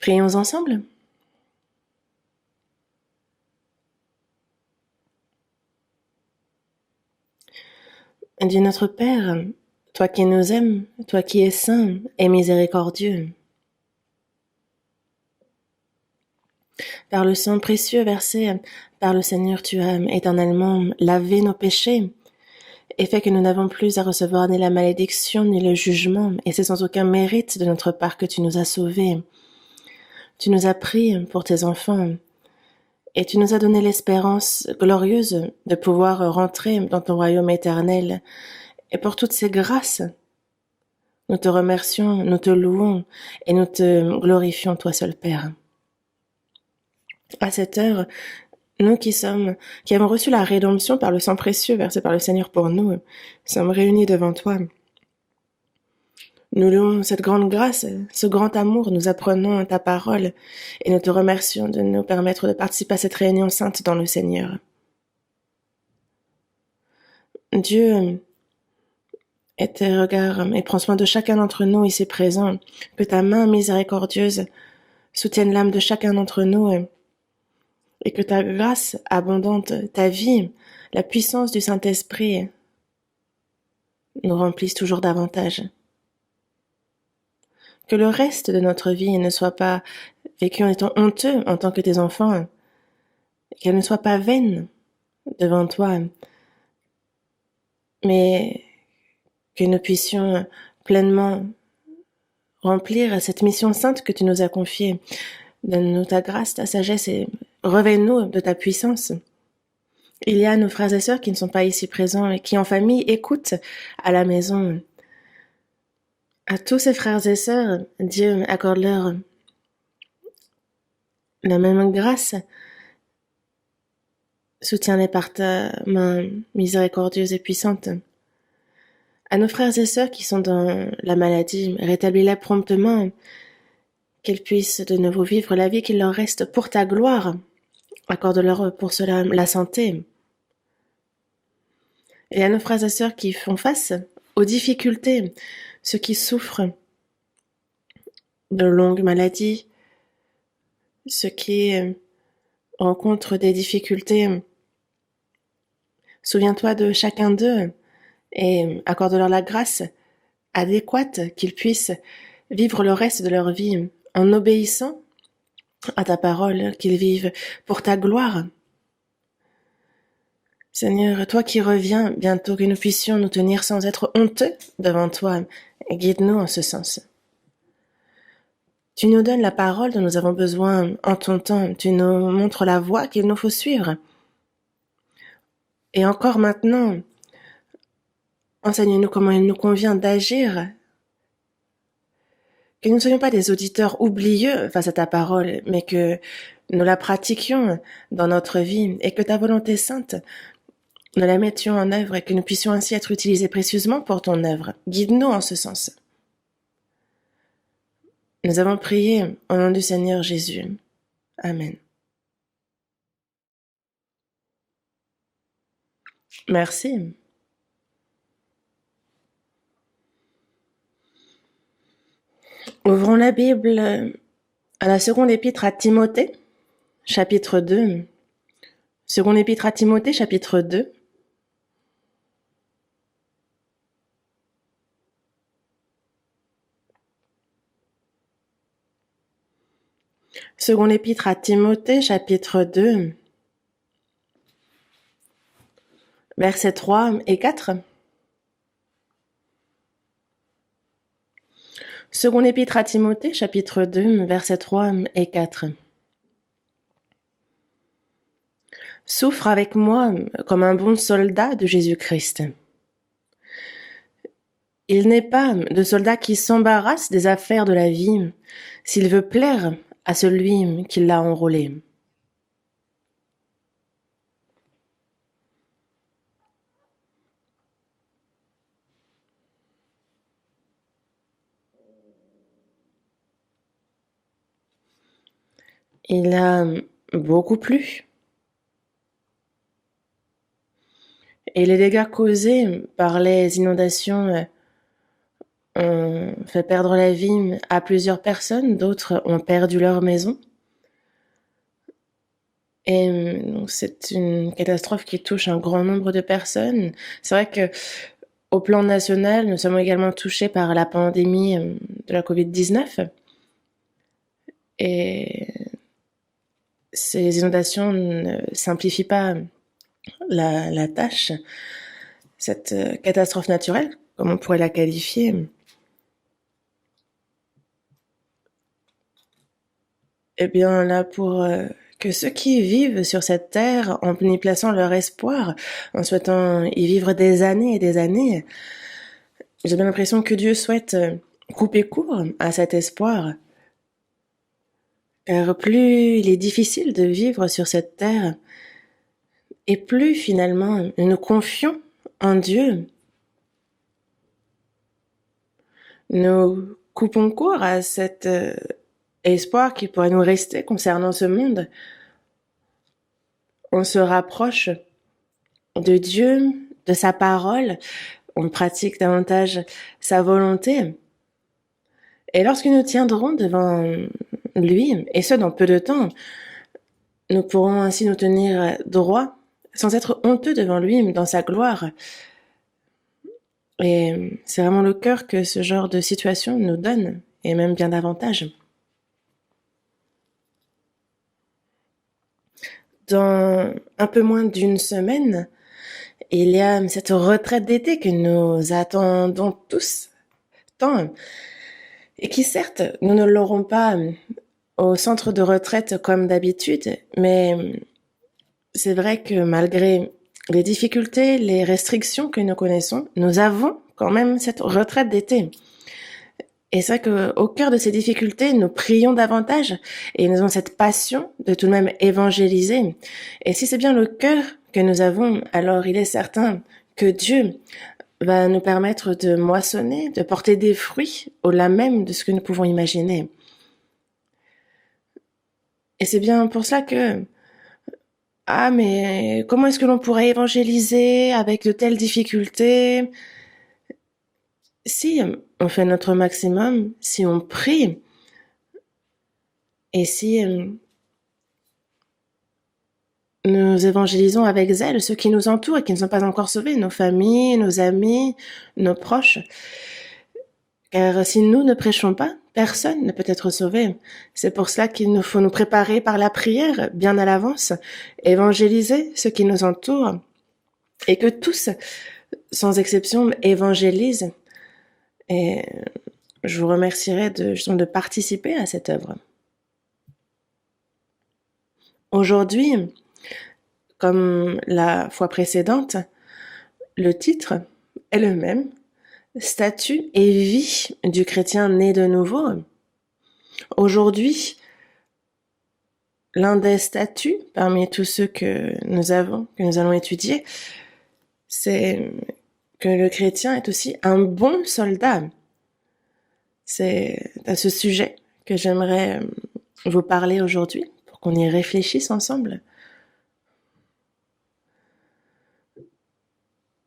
Prions ensemble. Dieu notre Père, toi qui nous aimes, toi qui es saint et miséricordieux, par le sang précieux versé par le Seigneur, tu as éternellement lavé nos péchés et fait que nous n'avons plus à recevoir ni la malédiction ni le jugement, et c'est sans aucun mérite de notre part que tu nous as sauvés. Tu nous as pris pour tes enfants, et tu nous as donné l'espérance glorieuse de pouvoir rentrer dans ton royaume éternel. Et pour toutes ces grâces, nous te remercions, nous te louons et nous te glorifions, toi seul Père. À cette heure, nous qui avons reçu la rédemption par le sang précieux versé par le Seigneur pour nous, sommes réunis devant toi. Nous louons cette grande grâce, ce grand amour, nous apprenons ta parole et nous te remercions de nous permettre de participer à cette réunion sainte dans le Seigneur. Dieu, et tes regards, et prends soin de chacun d'entre nous ici présents, que ta main miséricordieuse soutienne l'âme de chacun d'entre nous, et que ta grâce abondante, ta vie, la puissance du Saint-Esprit nous remplisse toujours davantage. Que le reste de notre vie ne soit pas vécu en étant honteux en tant que tes enfants, qu'elle ne soit pas vaine devant toi, mais que nous puissions pleinement remplir cette mission sainte que tu nous as confiée. Donne-nous ta grâce, ta sagesse et revêt-nous de ta puissance. Il y a nos frères et sœurs qui ne sont pas ici présents et qui en famille écoutent à la maison. À tous ces frères et sœurs, Dieu accorde-leur la même grâce. Soutiens-les par ta main miséricordieuse et puissante. À nos frères et sœurs qui sont dans la maladie, rétablis-les promptement, qu'ils puissent de nouveau vivre la vie qu'il leur reste pour ta gloire. Accorde-leur pour cela la santé. Et à nos frères et sœurs qui font face aux difficultés, ceux qui souffrent de longues maladies, ceux qui rencontrent des difficultés, souviens-toi de chacun d'eux et accorde-leur la grâce adéquate qu'ils puissent vivre le reste de leur vie en obéissant à ta parole, qu'ils vivent pour ta gloire. Seigneur, toi qui reviens bientôt, que nous puissions nous tenir sans être honteux devant toi, guide-nous en ce sens. Tu nous donnes la parole dont nous avons besoin en ton temps, tu nous montres la voie qu'il nous faut suivre. Et encore maintenant, enseigne-nous comment il nous convient d'agir, que nous ne soyons pas des auditeurs oublieux face à ta parole, mais que nous la pratiquions dans notre vie et que ta volonté sainte, nous la mettions en œuvre et que nous puissions ainsi être utilisés précieusement pour ton œuvre. Guide-nous en ce sens. Nous avons prié au nom du Seigneur Jésus. Amen. Merci. Ouvrons la Bible à la seconde épître à Timothée, chapitre 2. Seconde épître à Timothée, chapitre 2. Seconde épître à Timothée, chapitre 2, versets 3 et 4. Seconde épître à Timothée, chapitre 2, versets 3 et 4. Souffre avec moi comme un bon soldat de Jésus-Christ. Il n'est pas de soldat qui s'embarrasse des affaires de la vie, s'il veut plaire à celui qui l'a enrôlé. Il a beaucoup plu. Et les dégâts causés par les inondations ont fait perdre la vie à plusieurs personnes, d'autres ont perdu leur maison. Et donc c'est une catastrophe qui touche un grand nombre de personnes. C'est vrai que au plan national, nous sommes également touchés par la pandémie de la Covid-19. Et ces inondations ne simplifient pas la tâche. Cette catastrophe naturelle, comme on pourrait la qualifier, eh bien là pour que ceux qui vivent sur cette terre, en y plaçant leur espoir, en souhaitant y vivre des années et des années, j'ai bien l'impression que Dieu souhaite couper court à cet espoir. Car plus il est difficile de vivre sur cette terre, et plus finalement nous confions en Dieu, nous coupons court à cet espoir qui pourrait nous rester concernant ce monde. On se rapproche de Dieu, de sa parole, on pratique davantage sa volonté. Et lorsque nous tiendrons devant lui, et ce dans peu de temps, nous pourrons ainsi nous tenir droit, sans être honteux devant lui, dans sa gloire. Et c'est vraiment le cœur que ce genre de situation nous donne, et même bien davantage. Dans un peu moins d'une semaine, il y a cette retraite d'été que nous attendons tous tant, et qui certes, nous ne l'aurons pas au centre de retraite comme d'habitude, mais c'est vrai que malgré les difficultés, les restrictions que nous connaissons, nous avons quand même cette retraite d'été. Et c'est vrai qu'au cœur de ces difficultés, nous prions davantage et nous avons cette passion de tout de même évangéliser. Et si c'est bien le cœur que nous avons, alors il est certain que Dieu va nous permettre de moissonner, de porter des fruits au-delà même de ce que nous pouvons imaginer. Et c'est bien pour cela que mais comment est-ce que l'on pourrait évangéliser avec de telles difficultés? Si on fait notre maximum, si on prie, et si nous évangélisons avec zèle ceux qui nous entourent et qui ne sont pas encore sauvés, nos familles, nos amis, nos proches. Car si nous ne prêchons pas, personne ne peut être sauvé. C'est pour cela qu'il nous faut nous préparer par la prière, bien à l'avance, évangéliser ceux qui nous entourent, et que tous, sans exception, évangélisent. Et je vous remercierai de participer à cette œuvre. Aujourd'hui, comme la fois précédente, le titre est le même, statut et vie du chrétien né de nouveau. Aujourd'hui, l'un des statuts parmi tous ceux que nous allons étudier, c'est que le chrétien est aussi un bon soldat. C'est à ce sujet que j'aimerais vous parler aujourd'hui, pour qu'on y réfléchisse ensemble.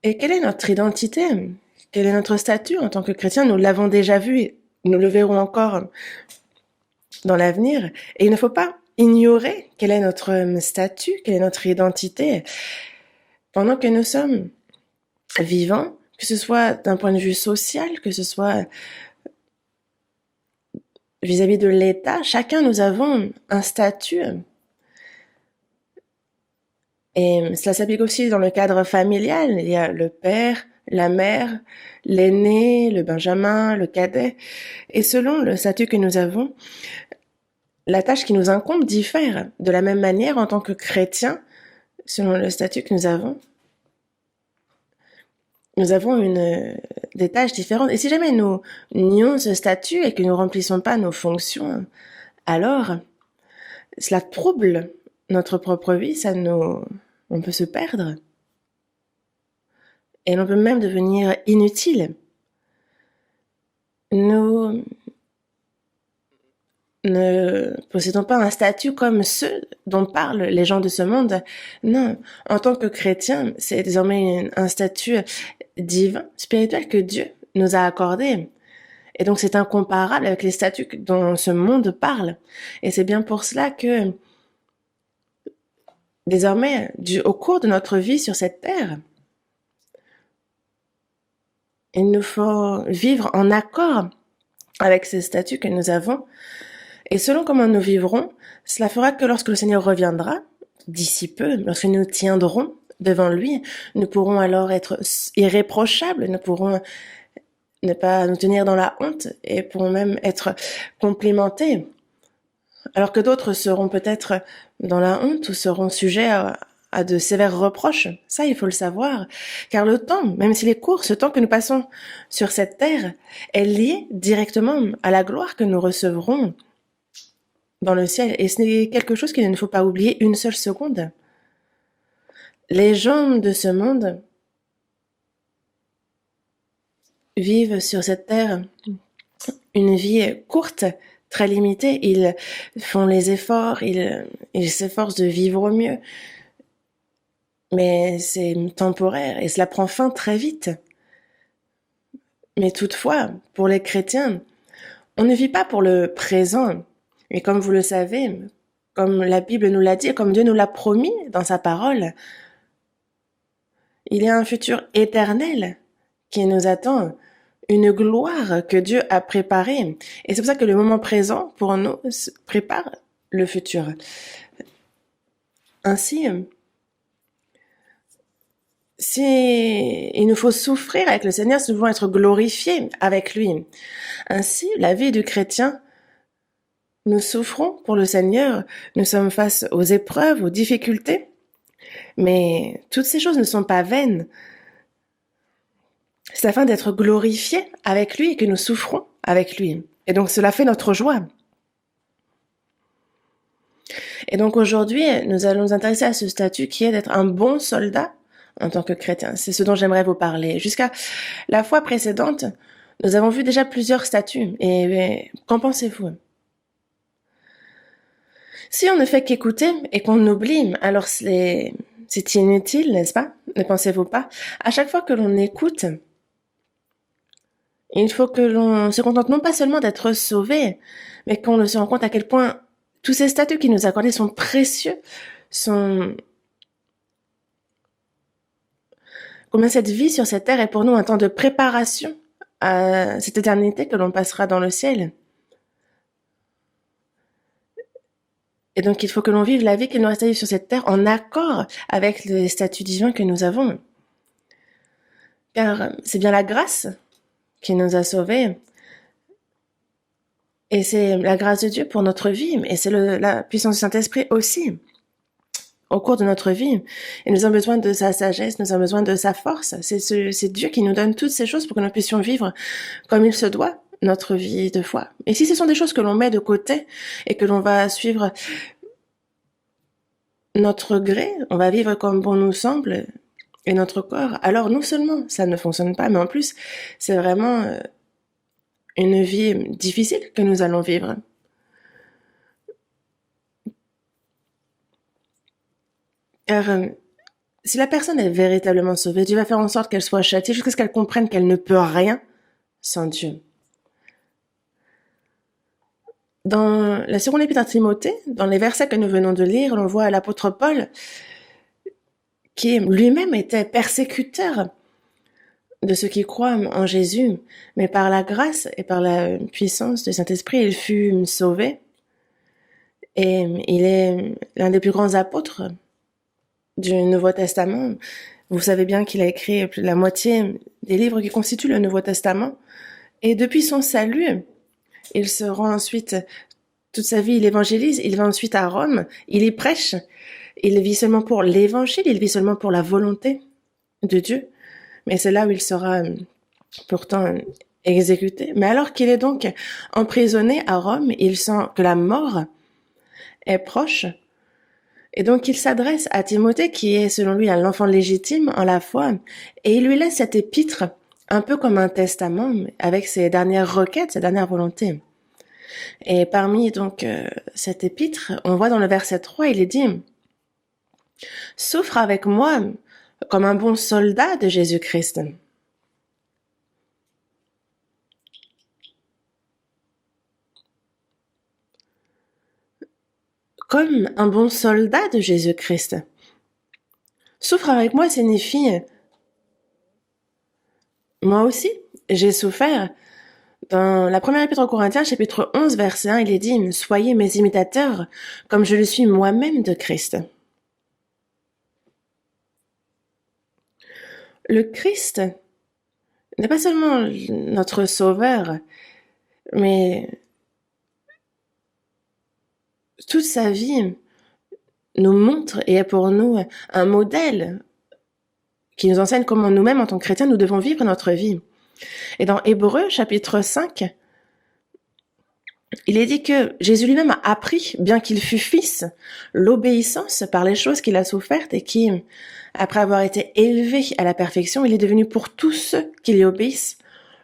Et quelle est notre identité? Quel est notre statut en tant que chrétien? Nous l'avons déjà vu et nous le verrons encore dans l'avenir. Et il ne faut pas ignorer quel est notre statut, quelle est notre identité. Pendant que nous sommes vivants, que ce soit d'un point de vue social, que ce soit vis-à-vis de l'État, chacun nous avons un statut. Et cela s'applique aussi dans le cadre familial. Il y a le père, la mère, l'aîné, le benjamin, le cadet. Et selon le statut que nous avons, la tâche qui nous incombe diffère. De la même manière, en tant que chrétien, selon le statut que nous avons des tâches différentes. Et si jamais nous nions ce statut et que nous remplissons pas nos fonctions, alors cela trouble notre propre vie, on peut se perdre. Et l'on peut même devenir inutile. Nous ne possédons pas un statut comme ceux dont parlent les gens de ce monde. Non, en tant que chrétien, c'est désormais un statut divin, spirituel que Dieu nous a accordé. Et donc c'est incomparable avec les statuts dont ce monde parle. Et c'est bien pour cela que désormais, au cours de notre vie sur cette terre, il nous faut vivre en accord avec ces statuts que nous avons. Et selon comment nous vivrons, cela fera que lorsque le Seigneur reviendra, d'ici peu, lorsque nous tiendrons devant lui, nous pourrons alors être irréprochables, nous pourrons ne pas nous tenir dans la honte et pourront même être complimentés. Alors que d'autres seront peut-être dans la honte ou seront sujets à de sévères reproches. Ça, il faut le savoir. Car le temps, même s'il est court, ce temps que nous passons sur cette terre est lié directement à la gloire que nous recevrons dans le ciel. Et ce n'est quelque chose qu'il ne faut pas oublier une seule seconde. Les gens de ce monde vivent sur cette terre une vie courte, très limitée. Ils font les efforts, ils s'efforcent de vivre au mieux. Mais c'est temporaire et cela prend fin très vite. Mais toutefois, pour les chrétiens, on ne vit pas pour le présent. Et comme vous le savez, comme la Bible nous l'a dit, comme Dieu nous l'a promis dans sa parole, il y a un futur éternel qui nous attend, une gloire que Dieu a préparée. Et c'est pour ça que le moment présent, pour nous, prépare le futur. Ainsi, si il nous faut souffrir avec le Seigneur, nous devons être glorifiés avec lui. Ainsi, la vie du chrétien, nous souffrons pour le Seigneur, nous sommes face aux épreuves, aux difficultés, mais toutes ces choses ne sont pas vaines. C'est afin d'être glorifiés avec lui que nous souffrons avec lui. Et donc cela fait notre joie. Et donc aujourd'hui, nous allons nous intéresser à ce statut qui est d'être un bon soldat en tant que chrétien. C'est ce dont j'aimerais vous parler. Jusqu'à la fois précédente, nous avons vu déjà plusieurs statuts. Et qu'en pensez-vous? Si on ne fait qu'écouter et qu'on oublie, alors c'est inutile, n'est-ce pas? Ne pensez-vous pas? À chaque fois que l'on écoute, il faut que l'on se contente non pas seulement d'être sauvé, mais qu'on se rende compte à quel point tous ces statuts qui nous accordés sont précieux, combien cette vie sur cette terre est pour nous un temps de préparation à cette éternité que l'on passera dans le ciel. Et donc, il faut que l'on vive la vie qu'il nous reste à vivre sur cette terre en accord avec les statuts divins que nous avons. Car c'est bien la grâce qui nous a sauvés. Et c'est la grâce de Dieu pour notre vie. Et c'est la puissance du Saint-Esprit aussi. Au cours de notre vie. Et nous avons besoin de sa sagesse, nous avons besoin de sa force. C'est Dieu qui nous donne toutes ces choses pour que nous puissions vivre comme il se doit notre vie de foi. Et si ce sont des choses que l'on met de côté et que l'on va suivre notre gré, on va vivre comme bon nous semble et notre corps, alors non seulement ça ne fonctionne pas, mais en plus c'est vraiment une vie difficile que nous allons vivre. Car si la personne est véritablement sauvée, Dieu va faire en sorte qu'elle soit châtiée jusqu'à ce qu'elle comprenne qu'elle ne peut rien sans Dieu. Dans la seconde épître à Timothée, dans les versets que nous venons de lire, on voit l'apôtre Paul qui lui-même était persécuteur de ceux qui croient en Jésus, mais par la grâce et par la puissance du Saint-Esprit, il fut sauvé. Et il est l'un des plus grands apôtres du Nouveau Testament. Vous savez bien qu'il a écrit la moitié des livres qui constituent le Nouveau Testament. Et depuis son salut, il se rend ensuite, toute sa vie, il évangélise, il va ensuite à Rome, il y prêche, il vit seulement pour l'évangile, il vit seulement pour la volonté de Dieu. Mais c'est là où il sera pourtant exécuté. Mais alors qu'il est donc emprisonné à Rome, il sent que la mort est proche. Et donc il s'adresse à Timothée, qui est selon lui l'enfant légitime en la foi, et il lui laisse cette épître, un peu comme un testament, avec ses dernières requêtes, ses dernières volontés. Et parmi donc cette épître, on voit dans le verset 3, il est dit « Souffre avec moi comme un bon soldat de Jésus-Christ. » comme un bon soldat de Jésus-Christ. Souffre avec moi signifie moi aussi, j'ai souffert. Dans la première épître aux Corinthiens, chapitre 11, verset 1, il est dit « Soyez mes imitateurs, comme je le suis moi-même de Christ. » Le Christ n'est pas seulement notre sauveur, mais toute sa vie nous montre et est pour nous un modèle qui nous enseigne comment nous-mêmes, en tant que chrétiens, nous devons vivre notre vie. Et dans Hébreux, chapitre 5, il est dit que Jésus lui-même a appris, bien qu'il fût fils, l'obéissance par les choses qu'il a souffertes et qui, après avoir été élevé à la perfection, il est devenu pour tous ceux qui lui obéissent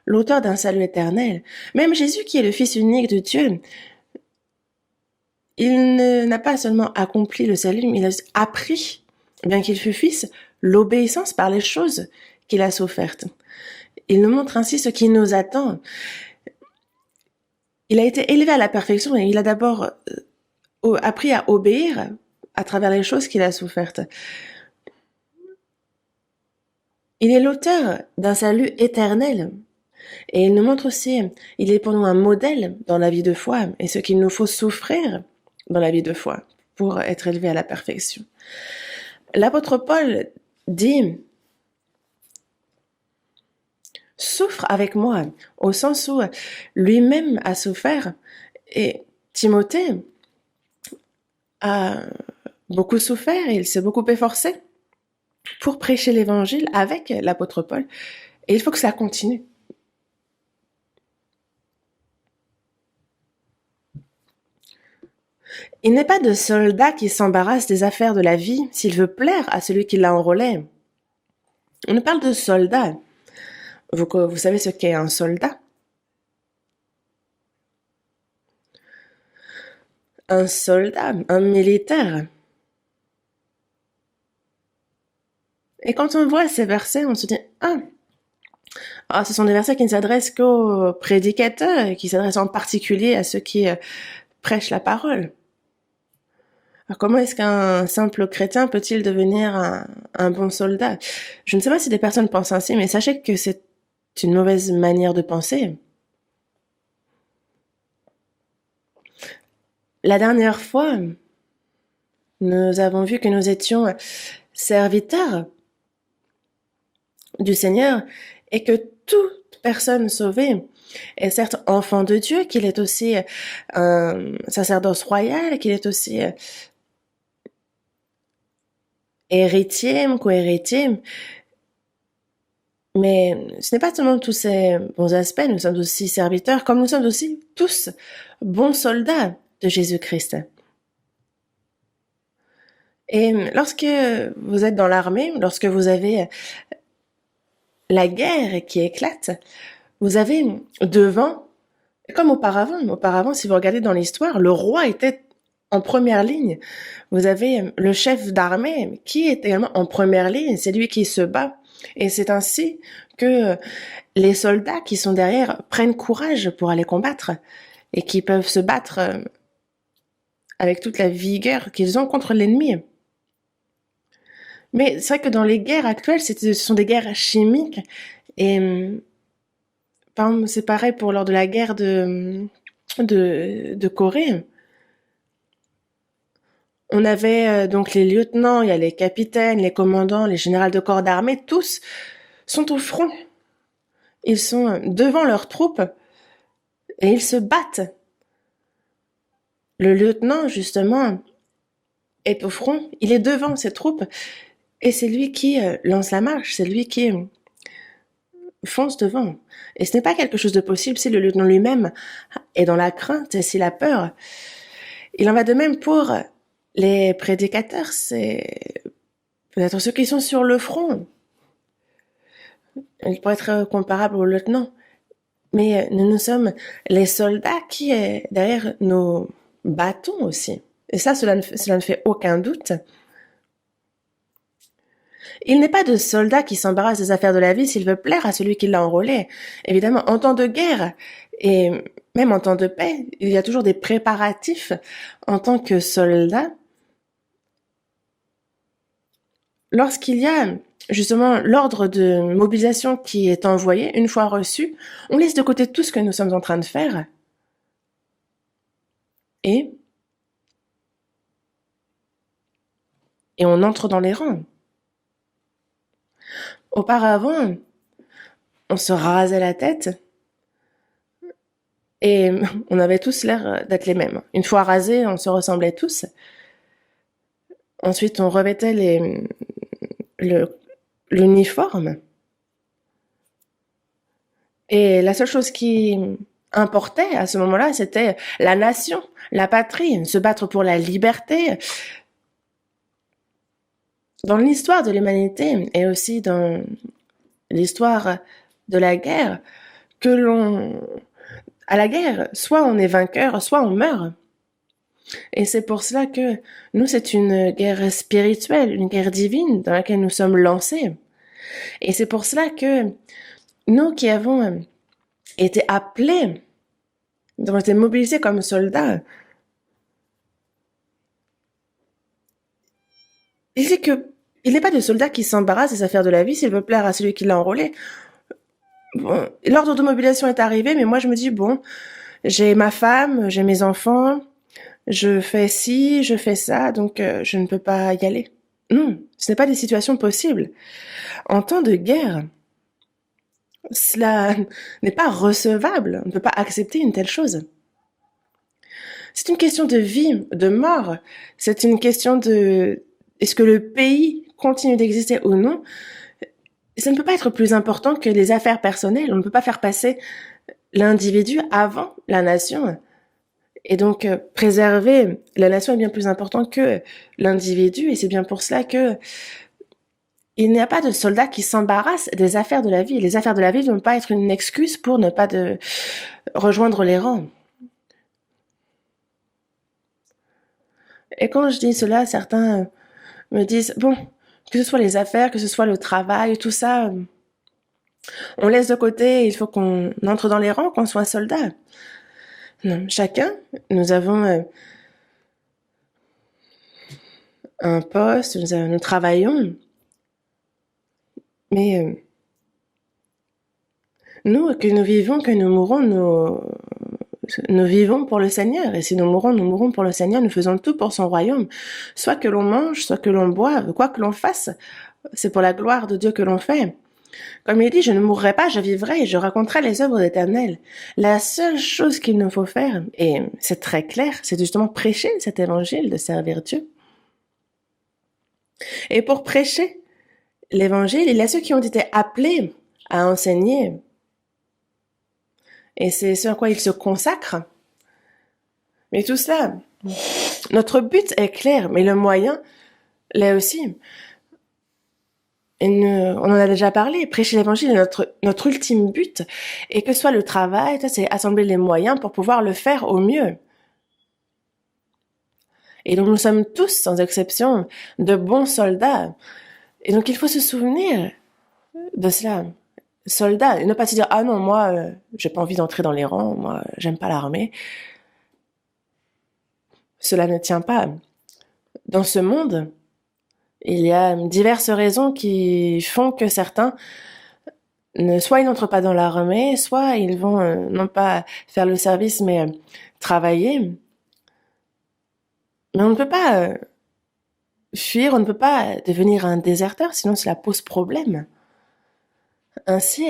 l'auteur d'un salut éternel. Même Jésus, qui est le Fils unique de Dieu, il n'a pas seulement accompli le salut, mais il a appris, bien qu'il fût fils, l'obéissance par les choses qu'il a souffertes. Il nous montre ainsi ce qui nous attend. Il a été élevé à la perfection et il a d'abord appris à obéir à travers les choses qu'il a souffertes. Il est l'auteur d'un salut éternel. Et il nous montre aussi, il est pour nous un modèle dans la vie de foi et ce qu'il nous faut souffrir dans la vie de foi pour être élevé à la perfection. L'apôtre Paul dit « Souffre avec moi » au sens où lui-même a souffert et Timothée a beaucoup souffert et il s'est beaucoup efforcé pour prêcher l'évangile avec l'apôtre Paul et il faut que ça continue. Il n'est pas de soldat qui s'embarrasse des affaires de la vie s'il veut plaire à celui qui l'a enrôlé. On parle de soldat. Vous savez ce qu'est un soldat? Un soldat, un militaire. Et quand on voit ces versets, on se dit « Ah, ce sont des versets qui ne s'adressent qu'aux prédicateurs et qui s'adressent en particulier à ceux qui prêchent la parole. » Alors comment est-ce qu'un simple chrétien peut-il devenir un bon soldat? Je ne sais pas si des personnes pensent ainsi, mais sachez que c'est une mauvaise manière de penser. La dernière fois, nous avons vu que nous étions serviteurs du Seigneur et que toute personne sauvée est certes enfant de Dieu, qu'il est aussi un sacerdoce royal, qu'il est aussi héritier, co-héritier. Mais ce n'est pas seulement tous ces bons aspects, nous sommes aussi serviteurs, comme nous sommes aussi tous bons soldats de Jésus-Christ. Et lorsque vous êtes dans l'armée, lorsque vous avez la guerre qui éclate, vous avez devant, comme auparavant, si vous regardez dans l'histoire, le roi était en première ligne. Vous avez le chef d'armée qui est également en première ligne, c'est lui qui se bat. Et c'est ainsi que les soldats qui sont derrière prennent courage pour aller combattre et qui peuvent se battre avec toute la vigueur qu'ils ont contre l'ennemi. Mais c'est vrai que dans les guerres actuelles, ce sont des guerres chimiques et par exemple, c'est pareil pour lors de la guerre de Corée. On avait donc les lieutenants, il y a les capitaines, les commandants, les généraux de corps d'armée, tous sont au front. Ils sont devant leurs troupes et ils se battent. Le lieutenant, justement, est au front, il est devant ses troupes et c'est lui qui lance la marche, c'est lui qui fonce devant. Et ce n'est pas quelque chose de possible si le lieutenant lui-même est dans la crainte et s'il a peur. Il en va de même pour les prédicateurs, c'est peut-être ceux qui sont sur le front. Ils pourraient être comparables au lieutenant. Mais nous sommes les soldats qui, derrière, nous battons aussi. Et ça, cela ne fait aucun doute. Il n'est pas de soldat qui s'embarrasse des affaires de la vie s'il veut plaire à celui qui l'a enrôlé. Évidemment, en temps de guerre, et même en temps de paix, il y a toujours des préparatifs en tant que soldat. Lorsqu'il y a justement l'ordre de mobilisation qui est envoyé, une fois reçu, on laisse de côté tout ce que nous sommes en train de faire et, et on entre dans les rangs. Auparavant, on se rasait la tête et on avait tous l'air d'être les mêmes. Une fois rasés, on se ressemblait tous. Ensuite, on revêtait l'uniforme. Et la seule chose qui importait à ce moment-là, c'était la nation, la patrie, se battre pour la liberté. Dans l'histoire de l'humanité et aussi dans l'histoire de la guerre, à la guerre, soit on est vainqueur, soit on meurt. Et c'est pour cela que nous, c'est une guerre spirituelle, une guerre divine dans laquelle nous sommes lancés. Et c'est pour cela que nous qui avons été appelés, nous avons été mobilisés comme soldats, il dit que il n'est pas de soldat qui s'embarrasse des affaires de la vie s'il veut plaire à celui qui l'a enrôlé. Bon, l'ordre de mobilisation est arrivé, mais moi je me dis, bon, j'ai ma femme, j'ai mes enfants, je fais ci, je fais ça, donc je ne peux pas y aller. Non, ce n'est pas des situations possibles. En temps de guerre, cela n'est pas recevable. On ne peut pas accepter une telle chose. C'est une question de vie, de mort. C'est une question de est-ce que le pays continue d'exister ou non. Ça ne peut pas être plus important que les affaires personnelles. On ne peut pas faire passer l'individu avant la nation. Et donc, préserver la nation est bien plus important que l'individu. Et c'est bien pour cela que il n'y a pas de soldat qui s'embarrasse des affaires de la vie. Les affaires de la vie ne vont pas être une excuse pour ne pas rejoindre les rangs. Et quand je dis cela, certains me disent, bon, que ce soit les affaires, que ce soit le travail, tout ça, on laisse de côté, il faut qu'on entre dans les rangs, qu'on soit soldat. Non, chacun, nous avons un poste, nous travaillons, mais nous, que nous vivons, que nous mourons, nous vivons pour le Seigneur. Et si nous mourons pour le Seigneur, nous faisons tout pour son royaume. Soit que l'on mange, soit que l'on boive, quoi que l'on fasse, c'est pour la gloire de Dieu que l'on fait. Comme il dit, je ne mourrai pas, je vivrai et je raconterai les œuvres d'Éternel. La seule chose qu'il nous faut faire, et c'est très clair, c'est justement prêcher cet évangile de servir Dieu. Et pour prêcher l'évangile, il y a ceux qui ont été appelés à enseigner. Et c'est ce à quoi ils se consacrent. Mais tout cela, notre but est clair, mais le moyen l'est aussi. On en a déjà parlé, prêcher l'évangile est notre ultime but. Et que soit le travail, ça c'est assembler les moyens pour pouvoir le faire au mieux. Et donc nous sommes tous, sans exception, de bons soldats. Et donc il faut se souvenir de cela. Soldats, et ne pas se dire, ah non, moi, j'ai pas envie d'entrer dans les rangs, moi, j'aime pas l'armée. Cela ne tient pas. Dans ce monde, il y a diverses raisons qui font que certains, soit ils n'entrent pas dans l'armée, soit ils vont non pas faire le service, mais travailler. Mais on ne peut pas fuir, on ne peut pas devenir un déserteur, sinon cela pose problème. Ainsi,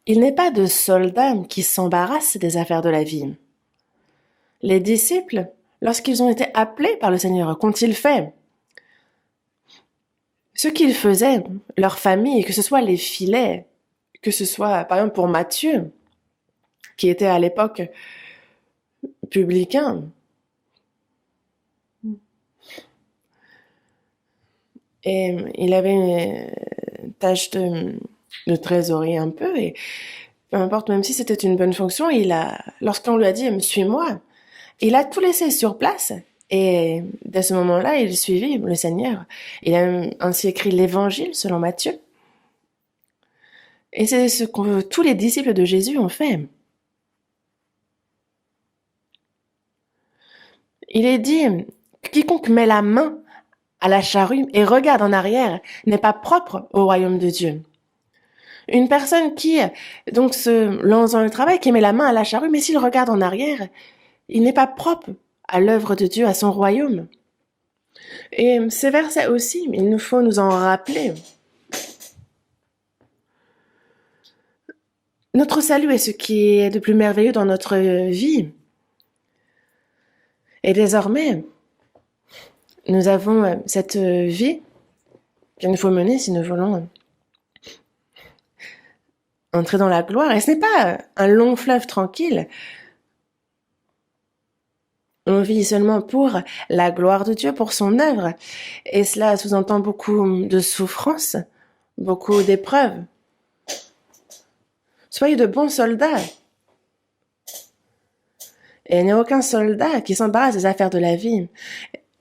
il n'est pas de soldats qui s'embarrassent des affaires de la vie. Les disciples, lorsqu'ils ont été appelés par le Seigneur, qu'ont-ils fait? Ce qu'ils faisaient, leur famille, que ce soit les filets, que ce soit, par exemple, pour Matthieu, qui était à l'époque publicain, et il avait une tâche de trésorerie un peu, et peu importe, même si c'était une bonne fonction, lorsqu'on lui a dit, suis-moi, il a tout laissé sur place, et dès ce moment-là, il suivit le Seigneur. Il a ainsi écrit l'évangile selon Matthieu. Et c'est ce que tous les disciples de Jésus ont fait. Il est dit, quiconque met la main à la charrue et regarde en arrière n'est pas propre au royaume de Dieu. Une personne qui donc se lance dans le travail, qui met la main à la charrue, mais s'il regarde en arrière, il n'est pas propre à l'œuvre de Dieu, à son royaume. Et ces versets aussi, il nous faut nous en rappeler. Notre salut est ce qui est de plus merveilleux dans notre vie. Et désormais, nous avons cette vie qu'il nous faut mener si nous voulons entrer dans la gloire. Et ce n'est pas un long fleuve tranquille. On vit seulement pour la gloire de Dieu, pour son œuvre. Et cela sous-entend beaucoup de souffrances, beaucoup d'épreuves. Soyez de bons soldats. Et il n'y a aucun soldat qui s'embarrasse des affaires de la vie.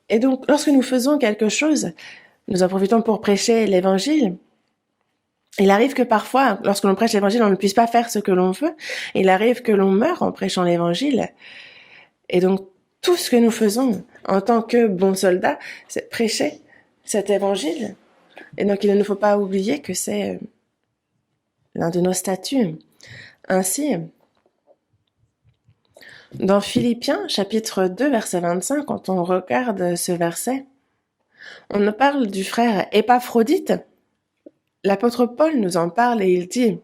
Et donc, lorsque nous faisons quelque chose, nous en profitons pour prêcher l'évangile. Il arrive que parfois, lorsque l'on prêche l'évangile, on ne puisse pas faire ce que l'on veut. Il arrive que l'on meure en prêchant l'évangile. Et donc, tout ce que nous faisons en tant que bons soldats, c'est prêcher cet évangile. Et donc, il ne nous faut pas oublier que c'est l'un de nos statuts. Ainsi, dans Philippiens, chapitre 2, verset 25, quand on regarde ce verset, on nous parle du frère Épaphrodite. L'apôtre Paul nous en parle et il dit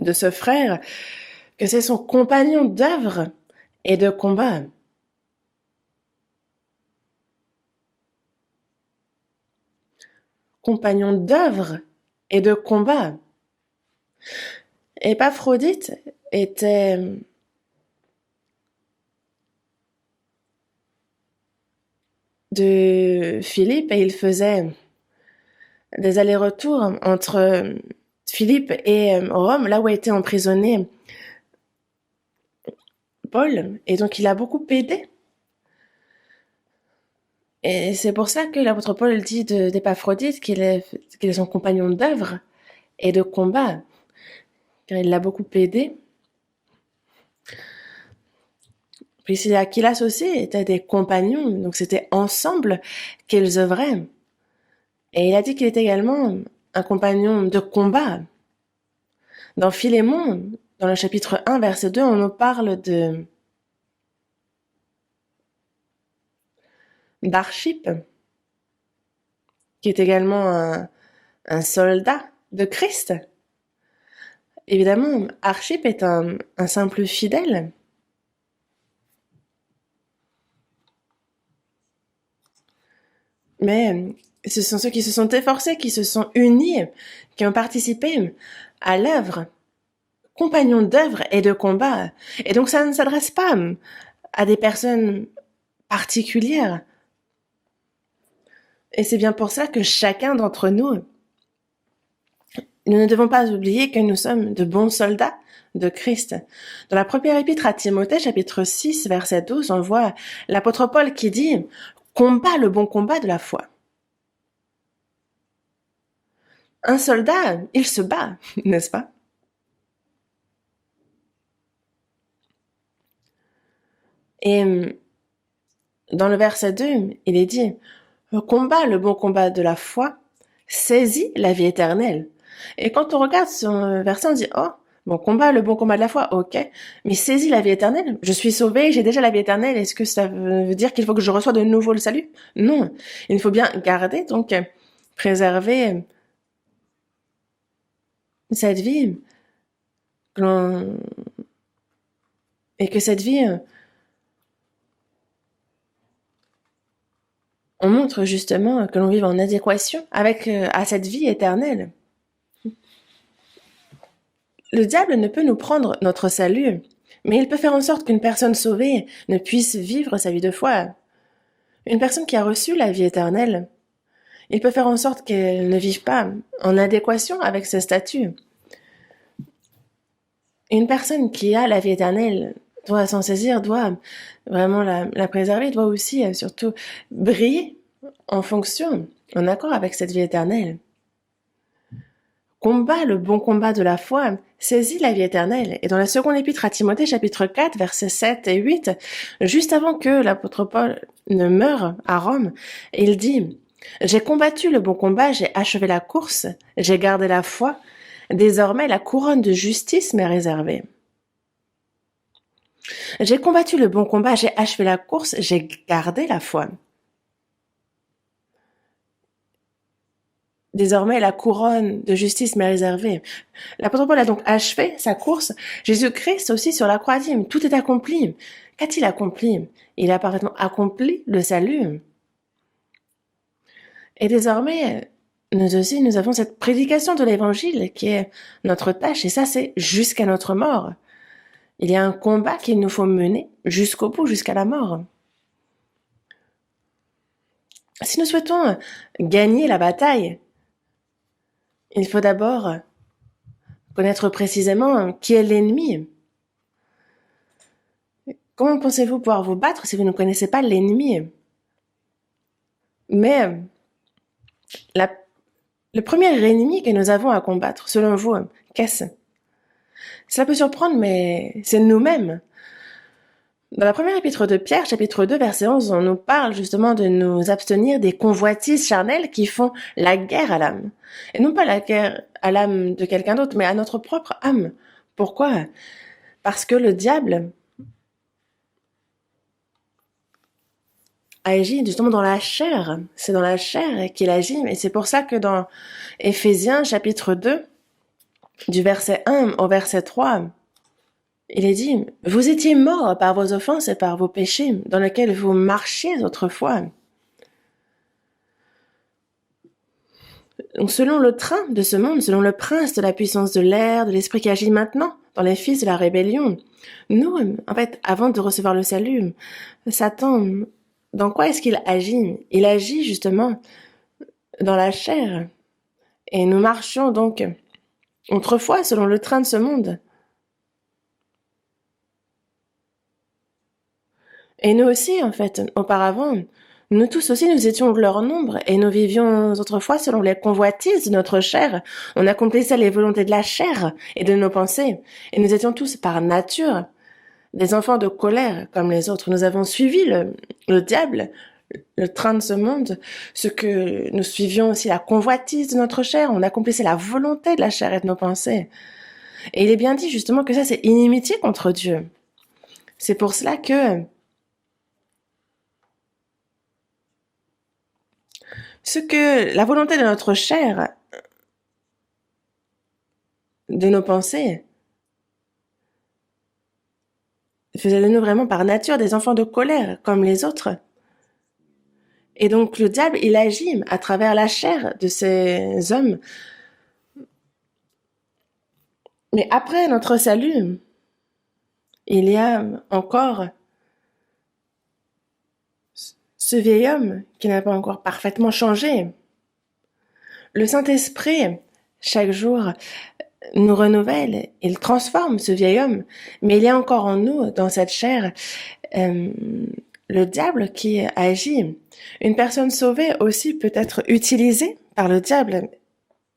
de ce frère que c'est son compagnon d'œuvre et de combat. Compagnon d'œuvre et de combat. Épaphrodite était de Philippe et il faisait des allers-retours entre Philippe et Rome, là où a été emprisonné Paul, et donc il a beaucoup aidé. Et c'est pour ça que l'apôtre Paul dit d'Épaphrodite qu'il est son compagnon d'œuvre et de combat, car il l'a beaucoup aidé. Puis Aquilas aussi étaient des compagnons, donc c'était ensemble qu'ils œuvraient. Et il a dit qu'il était également un compagnon de combat. Dans Philémon, dans le chapitre 1, verset 2, on nous parle d'Archippe, qui est également un soldat de Christ. Évidemment, Archippe est un simple fidèle. Mais ce sont ceux qui se sont efforcés, qui se sont unis, qui ont participé à l'œuvre, compagnons d'œuvre et de combat. Et donc ça ne s'adresse pas à des personnes particulières. Et c'est bien pour ça que chacun d'entre nous ne devons pas oublier que nous sommes de bons soldats de Christ. Dans la première épître à Timothée, chapitre 6, verset 12, on voit l'apôtre Paul qui dit « Combat le bon combat de la foi ». Un soldat, il se bat, n'est-ce pas? Et dans le verset 2, il est dit « Combat le bon combat de la foi, saisis la vie éternelle ». Et quand on regarde ce verset, on dit « Oh, bon, combat le bon combat de la foi, ok, mais saisis la vie éternelle. Je suis sauvé, j'ai déjà la vie éternelle. Est-ce que ça veut dire qu'il faut que je reçoive de nouveau le salut? Non, il faut bien garder, donc préserver cette vie. Et que cette vie, on montre justement que l'on vive en adéquation avec à cette vie éternelle. Le diable ne peut nous prendre notre salut, mais il peut faire en sorte qu'une personne sauvée ne puisse vivre sa vie de foi. Une personne qui a reçu la vie éternelle, il peut faire en sorte qu'elle ne vive pas en adéquation avec ce statut. Une personne qui a la vie éternelle doit s'en saisir, doit vraiment la préserver, doit aussi surtout briller en fonction, en accord avec cette vie éternelle. combat le bon combat de la foi, saisit la vie éternelle. Et dans la seconde épître à Timothée, chapitre 4, versets 7 et 8, juste avant que l'apôtre Paul ne meure à Rome, il dit « J'ai combattu le bon combat, j'ai achevé la course, j'ai gardé la foi, désormais la couronne de justice m'est réservée. » J'ai combattu le bon combat, j'ai achevé la course, j'ai gardé la foi. Désormais, la couronne de justice m'est réservée. L'apôtre Paul a donc achevé sa course. Jésus-Christ aussi sur la croix dit, tout est accompli. Qu'a-t-il accompli? Il a parfaitement accompli le salut. Et désormais, nous aussi, nous avons cette prédication de l'évangile qui est notre tâche. Et ça, c'est jusqu'à notre mort. Il y a un combat qu'il nous faut mener jusqu'au bout, jusqu'à la mort. Si nous souhaitons gagner la bataille, il faut d'abord connaître précisément qui est l'ennemi. Comment pensez-vous pouvoir vous battre si vous ne connaissez pas l'ennemi? Mais le premier ennemi que nous avons à combattre, selon vous, qu'est-ce? Cela peut surprendre, mais c'est nous-mêmes. Dans la première épître de Pierre, chapitre 2, verset 11, on nous parle justement de nous abstenir des convoitises charnelles qui font la guerre à l'âme. Et non pas la guerre à l'âme de quelqu'un d'autre, mais à notre propre âme. Pourquoi? Parce que le diable agit justement dans la chair. C'est dans la chair qu'il agit. Et c'est pour ça que dans Éphésiens, chapitre 2, du verset 1 au verset 3, il est dit, « Vous étiez morts par vos offenses et par vos péchés, dans lesquels vous marchiez autrefois. » Donc, selon le train de ce monde, selon le prince de la puissance de l'air, de l'esprit qui agit maintenant, dans les fils de la rébellion, nous, en fait, avant de recevoir le salut, Satan, dans quoi est-ce qu'il agit? Il agit justement dans la chair. Et nous marchions donc autrefois selon le train de ce monde. Et nous aussi, en fait, auparavant, nous tous aussi, nous étions de leur nombre et nous vivions autrefois selon les convoitises de notre chair. On accomplissait les volontés de la chair et de nos pensées. Et nous étions tous par nature des enfants de colère comme les autres. Nous avons suivi le diable, le train de ce monde, ce que nous suivions aussi la convoitise de notre chair. On accomplissait la volonté de la chair et de nos pensées. Et il est bien dit justement que ça, c'est inimitié contre Dieu. C'est pour cela que la volonté de notre chair, de nos pensées, faisait de nous vraiment par nature des enfants de colère, comme les autres. Et donc le diable, il agit à travers la chair de ces hommes. Mais après notre salut, il y a encore ce vieil homme qui n'a pas encore parfaitement changé. Le Saint-Esprit, chaque jour, nous renouvelle, il transforme ce vieil homme, mais il y a encore en nous, dans cette chair, le diable qui agit. Une personne sauvée aussi peut être utilisée par le diable.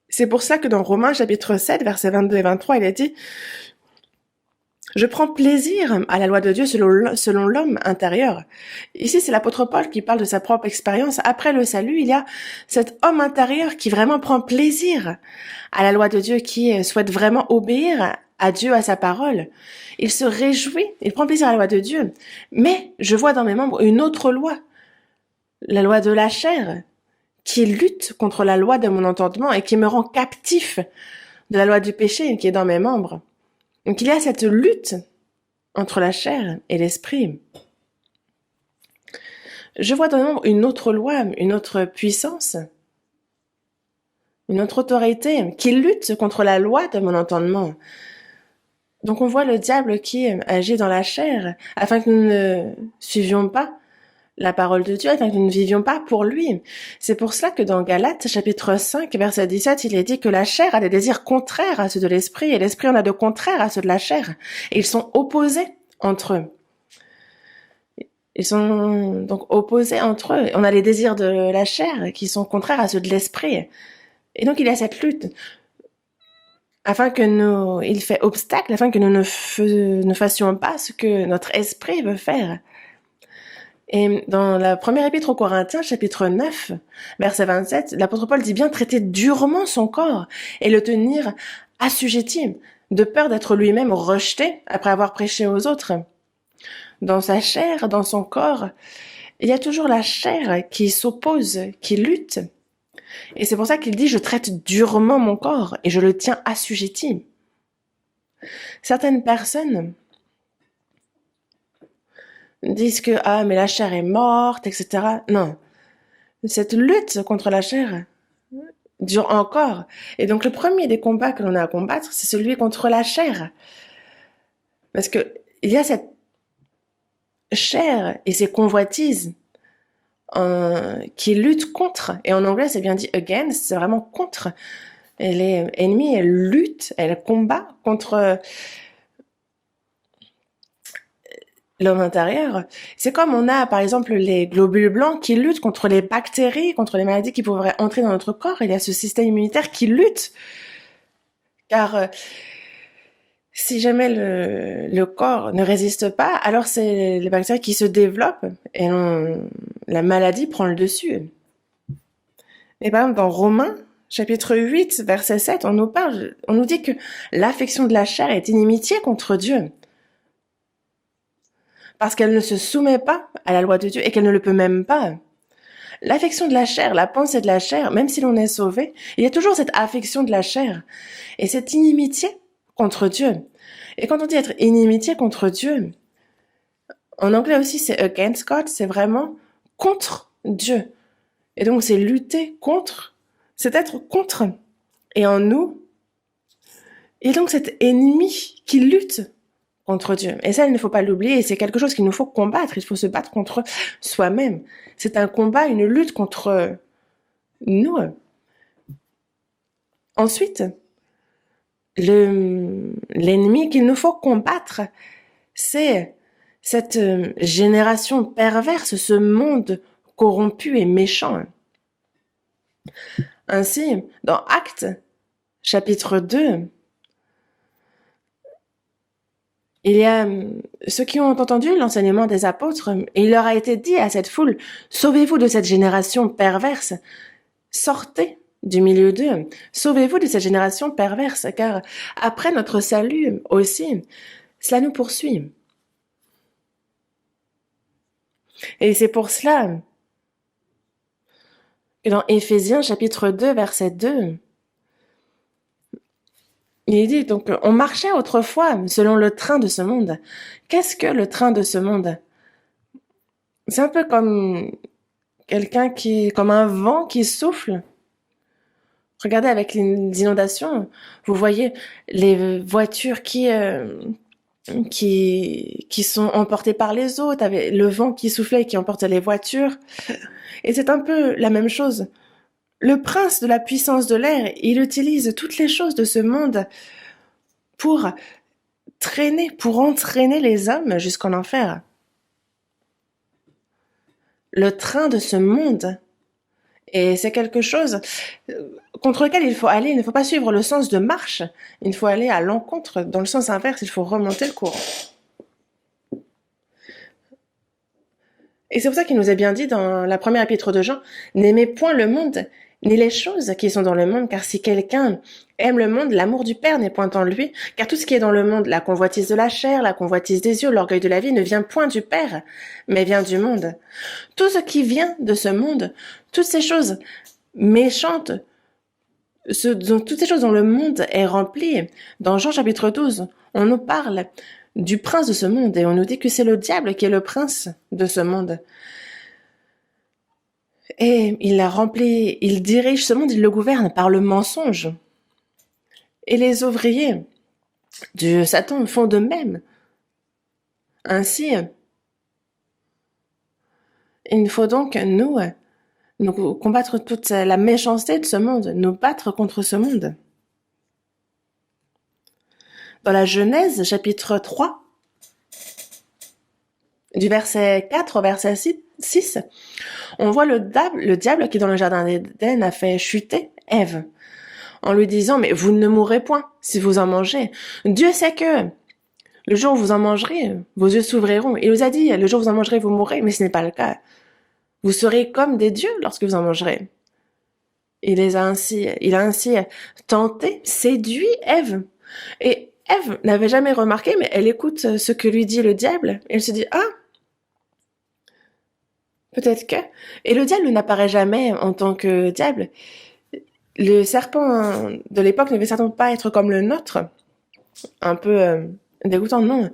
C'est pour ça que dans Romains chapitre 7, versets 22 et 23, il est dit « Je prends plaisir à la loi de Dieu selon l'homme intérieur. » Ici, c'est l'apôtre Paul qui parle de sa propre expérience. Après le salut, il y a cet homme intérieur qui vraiment prend plaisir à la loi de Dieu, qui souhaite vraiment obéir à Dieu, à sa parole. Il se réjouit, il prend plaisir à la loi de Dieu. Mais je vois dans mes membres une autre loi, la loi de la chair, qui lutte contre la loi de mon entendement et qui me rend captif de la loi du péché qui est dans mes membres. Donc il y a cette lutte entre la chair et l'esprit. Je vois dans mes membres une autre loi, une autre puissance, une autre autorité qui lutte contre la loi de mon entendement. Donc on voit le diable qui agit dans la chair afin que nous ne suivions pas la parole de Dieu, afin que nous ne vivions pas pour lui. C'est pour cela que dans Galates, chapitre 5, verset 17, il est dit que la chair a des désirs contraires à ceux de l'esprit, et l'esprit en a de contraires à ceux de la chair. Et ils sont opposés entre eux. Ils sont donc opposés entre eux. On a les désirs de la chair qui sont contraires à ceux de l'esprit. Et donc il y a cette lutte. il fait obstacle, afin que nous ne fassions pas ce que notre esprit veut faire. Et dans la première épître aux Corinthiens, chapitre 9, verset 27, l'apôtre Paul dit bien traiter durement son corps et le tenir assujetti, de peur d'être lui-même rejeté après avoir prêché aux autres. Dans sa chair, dans son corps, il y a toujours la chair qui s'oppose, qui lutte. Et c'est pour ça qu'il dit, je traite durement mon corps et je le tiens assujetti. Certaines personnes disent que, mais la chair est morte, etc. Non. Cette lutte contre la chair dure encore. Et donc, le premier des combats que l'on a à combattre, c'est celui contre la chair. Parce que il y a cette chair et ces convoitises qui luttent contre. Et en anglais, c'est bien dit against, c'est vraiment contre. Elle est ennemie, elle lutte, elle combat contre l'homme intérieur. C'est comme on a, par exemple, les globules blancs qui luttent contre les bactéries, contre les maladies qui pourraient entrer dans notre corps. Il y a ce système immunitaire qui lutte. Car si jamais le corps ne résiste pas, alors c'est les bactéries qui se développent et la maladie prend le dessus. Et par exemple, dans Romains, chapitre 8, verset 7, on nous dit que l'affection de la chair est inimitié contre Dieu. Parce qu'elle ne se soumet pas à la loi de Dieu et qu'elle ne le peut même pas. L'affection de la chair, la pensée de la chair, même si l'on est sauvé, il y a toujours cette affection de la chair et cette inimitié contre Dieu. Et quand on dit être inimitié contre Dieu, en anglais aussi c'est against God, c'est vraiment contre Dieu. Et donc c'est lutter contre, c'est être contre. Et en nous, il y a donc cet ennemi qui lutte contre Dieu. Et ça, il ne faut pas l'oublier, c'est quelque chose qu'il nous faut combattre, il faut se battre contre soi-même. C'est un combat, une lutte contre nous. Ensuite, l'ennemi qu'il nous faut combattre, c'est cette génération perverse, ce monde corrompu et méchant. Ainsi, dans Actes, chapitre 2, il y a ceux qui ont entendu l'enseignement des apôtres, et il leur a été dit à cette foule, sauvez-vous de cette génération perverse, sortez du milieu d'eux, sauvez-vous de cette génération perverse, car après notre salut aussi, cela nous poursuit. Et c'est pour cela que dans Éphésiens chapitre 2, verset 2, il dit donc, on marchait autrefois selon le train de ce monde. Qu'est-ce que le train de ce monde? C'est un peu comme comme un vent qui souffle. Regardez avec les inondations, vous voyez les voitures qui sont emportées par les eaux, avec le vent qui soufflait et qui emportait les voitures. Et c'est un peu la même chose. Le prince de la puissance de l'air, il utilise toutes les choses de ce monde pour entraîner les hommes jusqu'en enfer. Le train de ce monde, et c'est quelque chose contre lequel il faut aller. Il ne faut pas suivre le sens de marche, il faut aller à l'encontre, dans le sens inverse, il faut remonter le courant. Et c'est pour ça qu'il nous est bien dit dans la première épître de Jean, n'aimez point le monde, ni les choses qui sont dans le monde, car si quelqu'un aime le monde, l'amour du Père n'est point en lui, car tout ce qui est dans le monde, la convoitise de la chair, la convoitise des yeux, l'orgueil de la vie, ne vient point du Père, mais vient du monde. Tout ce qui vient de ce monde, toutes ces choses méchantes, toutes ces choses dont le monde est rempli, dans Jean chapitre 12, on nous parle du prince de ce monde, et on nous dit que c'est le diable qui est le prince de ce monde. Et il dirige ce monde, il le gouverne par le mensonge. Et les ouvriers de Satan font de même. Ainsi, il faut donc nous combattre toute la méchanceté de ce monde, nous battre contre ce monde. Dans la Genèse, chapitre 3, du verset 4 au verset 6, on voit le diable qui, dans le jardin d'Éden, a fait chuter Ève, en lui disant, mais vous ne mourrez point si vous en mangez. Dieu sait que le jour où vous en mangerez, vos yeux s'ouvriront. Il nous a dit, le jour où vous en mangerez, vous mourrez, mais ce n'est pas le cas. Vous serez comme des dieux lorsque vous en mangerez. Il a ainsi tenté, séduit Ève. Et Ève n'avait jamais remarqué, mais elle écoute ce que lui dit le diable. Et elle se dit, ah, peut-être que... Et le diable n'apparaît jamais en tant que diable. Le serpent de l'époque ne devait certainement pas être comme le nôtre. Un peu dégoûtant, non.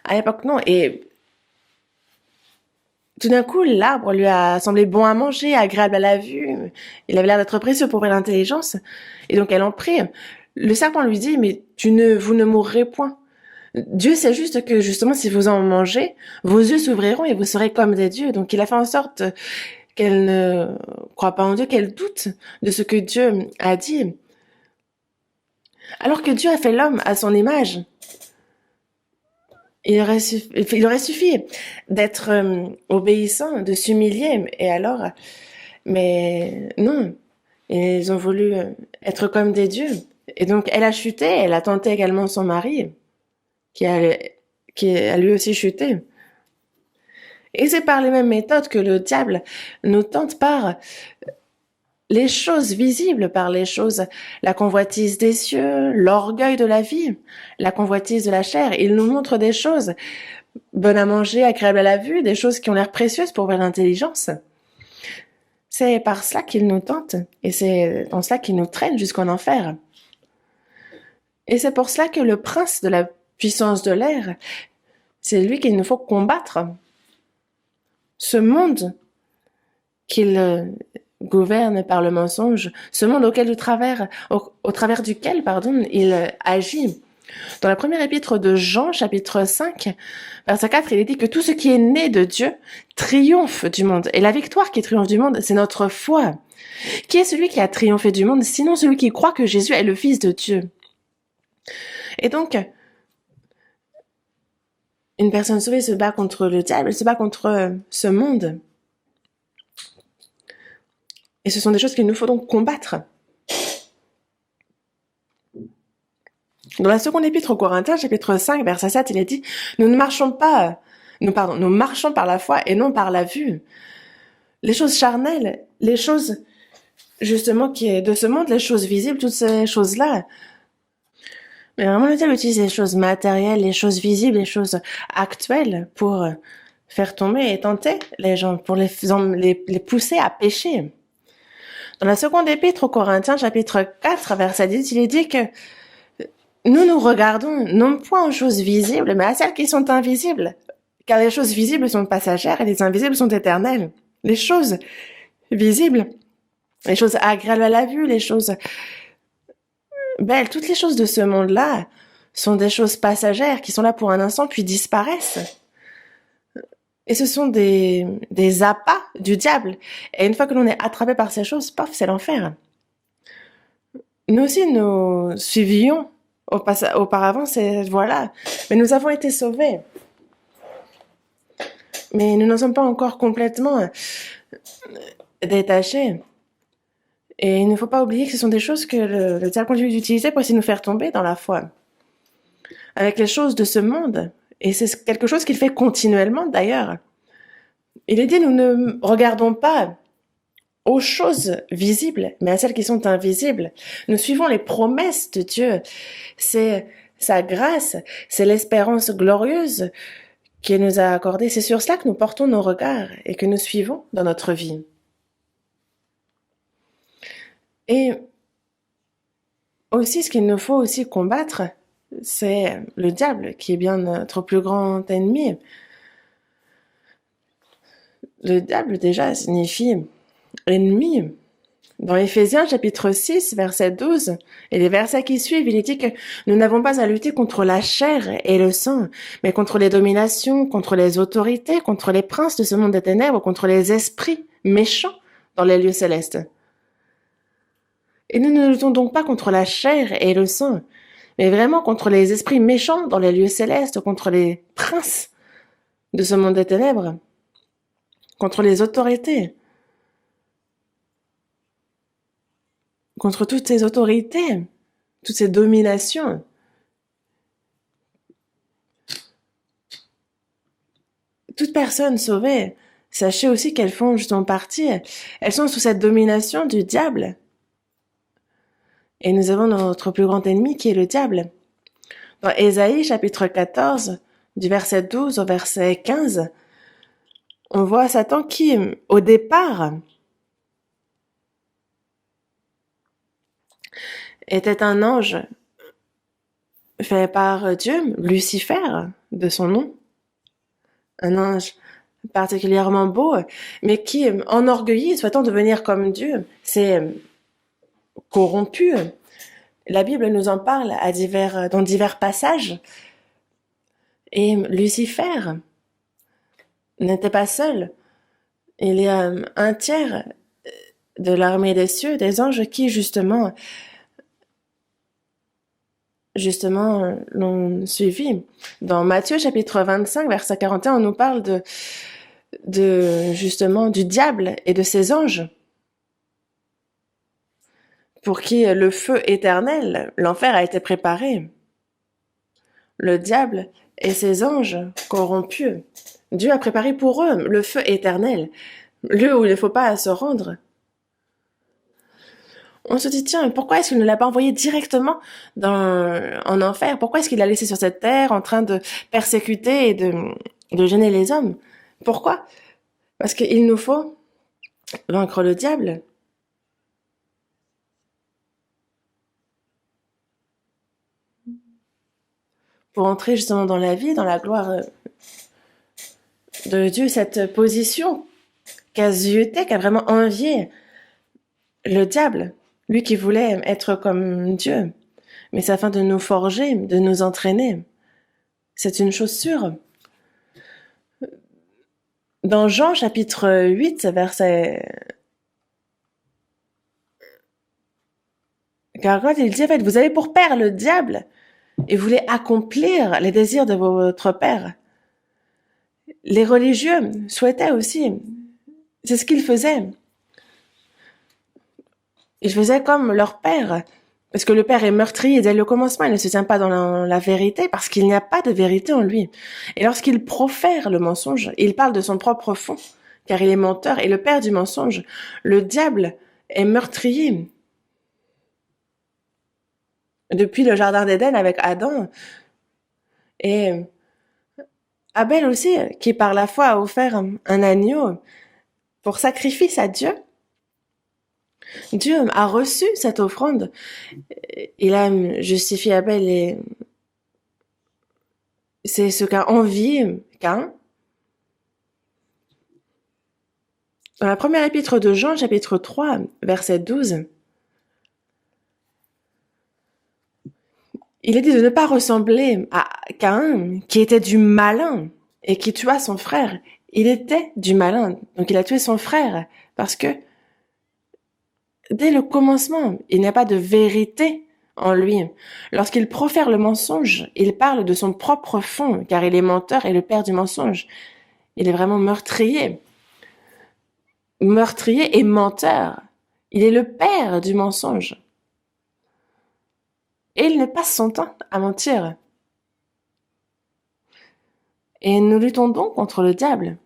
À l'époque, non. Et tout d'un coup, l'arbre lui a semblé bon à manger, agréable à la vue. Il avait l'air d'être précieux pour l'intelligence. Et donc, elle en prie. Le serpent lui dit, mais vous ne mourrez point. Dieu sait juste que, justement, si vous en mangez, vos yeux s'ouvriront et vous serez comme des dieux. Donc, il a fait en sorte qu'elle ne croit pas en Dieu, qu'elle doute de ce que Dieu a dit. Alors que Dieu a fait l'homme à son image. Il aurait suffi d'être obéissant, de s'humilier, et alors, mais non, ils ont voulu être comme des dieux. Et donc, elle a chuté, elle a tenté également son mari, qui a lui aussi chuté. Et c'est par les mêmes méthodes que le diable nous tente par les choses visibles, par les choses, la convoitise des cieux, l'orgueil de la vie, la convoitise de la chair. Il nous montre des choses bonnes à manger, agréables à la vue, des choses qui ont l'air précieuses pour voir l'intelligence. C'est par cela qu'il nous tente, et c'est dans cela qu'il nous traîne jusqu'en enfer. Et c'est pour cela que le prince de la puissance de l'air, c'est lui qu'il nous faut combattre. Ce monde qu'il gouverne par le mensonge, ce monde au travers duquel, il agit. Dans la première épître de Jean, chapitre 5, verset 4, il est dit que tout ce qui est né de Dieu triomphe du monde. Et la victoire qui triomphe du monde, c'est notre foi. Qui est celui qui a triomphé du monde, sinon celui qui croit que Jésus est le Fils de Dieu? Et donc, une personne sauvée se bat contre le diable, elle se bat contre ce monde. Et ce sont des choses qu'il nous faut donc combattre. Dans la seconde épître aux Corinthiens, chapitre 5, verset 7, il est dit, nous marchons par la foi et non par la vue. Les choses charnelles, les choses, justement, qui est de ce monde, les choses visibles, toutes ces choses-là. Mais vraiment, le diable utilise les choses matérielles, les choses visibles, les choses actuelles pour faire tomber et tenter les gens, pour les pousser à pécher. Dans la seconde épître aux Corinthiens, chapitre 4, verset 10, il est dit que nous regardons non point aux choses visibles, mais à celles qui sont invisibles. Car les choses visibles sont passagères et les invisibles sont éternelles. Les choses visibles, les choses agréables à la vue, les choses belles, toutes les choses de ce monde-là sont des choses passagères qui sont là pour un instant puis disparaissent. Et ce sont des appâts du diable. Et une fois que l'on est attrapé par ces choses, paf, c'est l'enfer. Nous aussi, nous suivions auparavant ces voies-là. Mais nous avons été sauvés. Mais nous n'en sommes pas encore complètement détachés. Et il ne faut pas oublier que ce sont des choses que le diable continue d'utiliser pour essayer de nous faire tomber dans la foi. Avec les choses de ce monde. Et c'est quelque chose qu'il fait continuellement d'ailleurs. Il est dit, nous ne regardons pas aux choses visibles, mais à celles qui sont invisibles. Nous suivons les promesses de Dieu. C'est sa grâce, c'est l'espérance glorieuse qu'il nous a accordée. C'est sur cela que nous portons nos regards et que nous suivons dans notre vie. Et aussi, ce qu'il nous faut aussi combattre, c'est le diable, qui est bien notre plus grand ennemi. Le diable, déjà, signifie ennemi. Dans Éphésiens, chapitre 6, verset 12, et les versets qui suivent, il est dit que nous n'avons pas à lutter contre la chair et le sang, mais contre les dominations, contre les autorités, contre les princes de ce monde des ténèbres, contre les esprits méchants dans les lieux célestes. Et nous ne luttons donc pas contre la chair et le sang, mais vraiment contre les esprits méchants dans les lieux célestes, contre les princes de ce monde des ténèbres, contre les autorités, contre toutes ces autorités, toutes ces dominations. Toute personne sauvée, sachez aussi qu'elles font justement partie, elles sont sous cette domination du diable. Et nous avons notre plus grand ennemi qui est le diable. Dans Ésaïe chapitre 14, du verset 12 au verset 15, on voit Satan qui, au départ, était un ange fait par Dieu, Lucifer, de son nom. Un ange particulièrement beau, mais qui, enorgueilli, souhaitant devenir comme Dieu, s'est corrompu. La Bible nous en parle dans divers passages. Et Lucifer n'était pas seul. Il y a un tiers de l'armée des cieux, des anges, qui justement l'ont suivi. Dans Matthieu chapitre 25, verset 41, on nous parle justement du diable et de ses anges, pour qui le feu éternel, l'enfer a été préparé. Le diable et ses anges corrompus, Dieu a préparé pour eux le feu éternel, lieu où il ne faut pas se rendre. On se dit, tiens, pourquoi est-ce qu'il ne l'a pas envoyé directement en enfer? Pourquoi est-ce qu'il l'a laissé sur cette terre en train de persécuter et de gêner les hommes? Pourquoi? Parce qu'il nous faut vaincre le diable. Pour entrer justement dans la vie, dans la gloire de Dieu, cette position qu'a zioté, qu'a vraiment envié le diable, lui qui voulait être comme Dieu, mais c'est afin de nous forger, de nous entraîner. C'est une chose sûre. Dans Jean chapitre 8, verset 40, il dit, en fait, vous avez pour père le diable et vous voulez accomplir les désirs de votre père. Les religieux souhaitaient aussi, c'est ce qu'ils faisaient. Ils faisaient comme leur père, parce que le père est meurtrier dès le commencement, il ne se tient pas dans la vérité, parce qu'il n'y a pas de vérité en lui. Et lorsqu'il profère le mensonge, il parle de son propre fond, car il est menteur et le père du mensonge. Le diable est meurtrier. Depuis le jardin d'Éden avec Adam, et Abel aussi, qui par la foi a offert un agneau pour sacrifice à Dieu. Dieu a reçu cette offrande. Il a justifié Abel et c'est ce qu'a envié Caïn. Dans la première épître de Jean, chapitre 3, verset 12, il est dit de ne pas ressembler à Caïn, qui était du malin et qui tua son frère. Il était du malin, donc il a tué son frère, parce que dès le commencement, il n'y a pas de vérité en lui. Lorsqu'il profère le mensonge, il parle de son propre fond, car il est menteur et le père du mensonge. Il est vraiment meurtrier. Meurtrier et menteur. Il est le père du mensonge. Et il ne passe son temps à mentir. Et nous luttons donc contre le diable.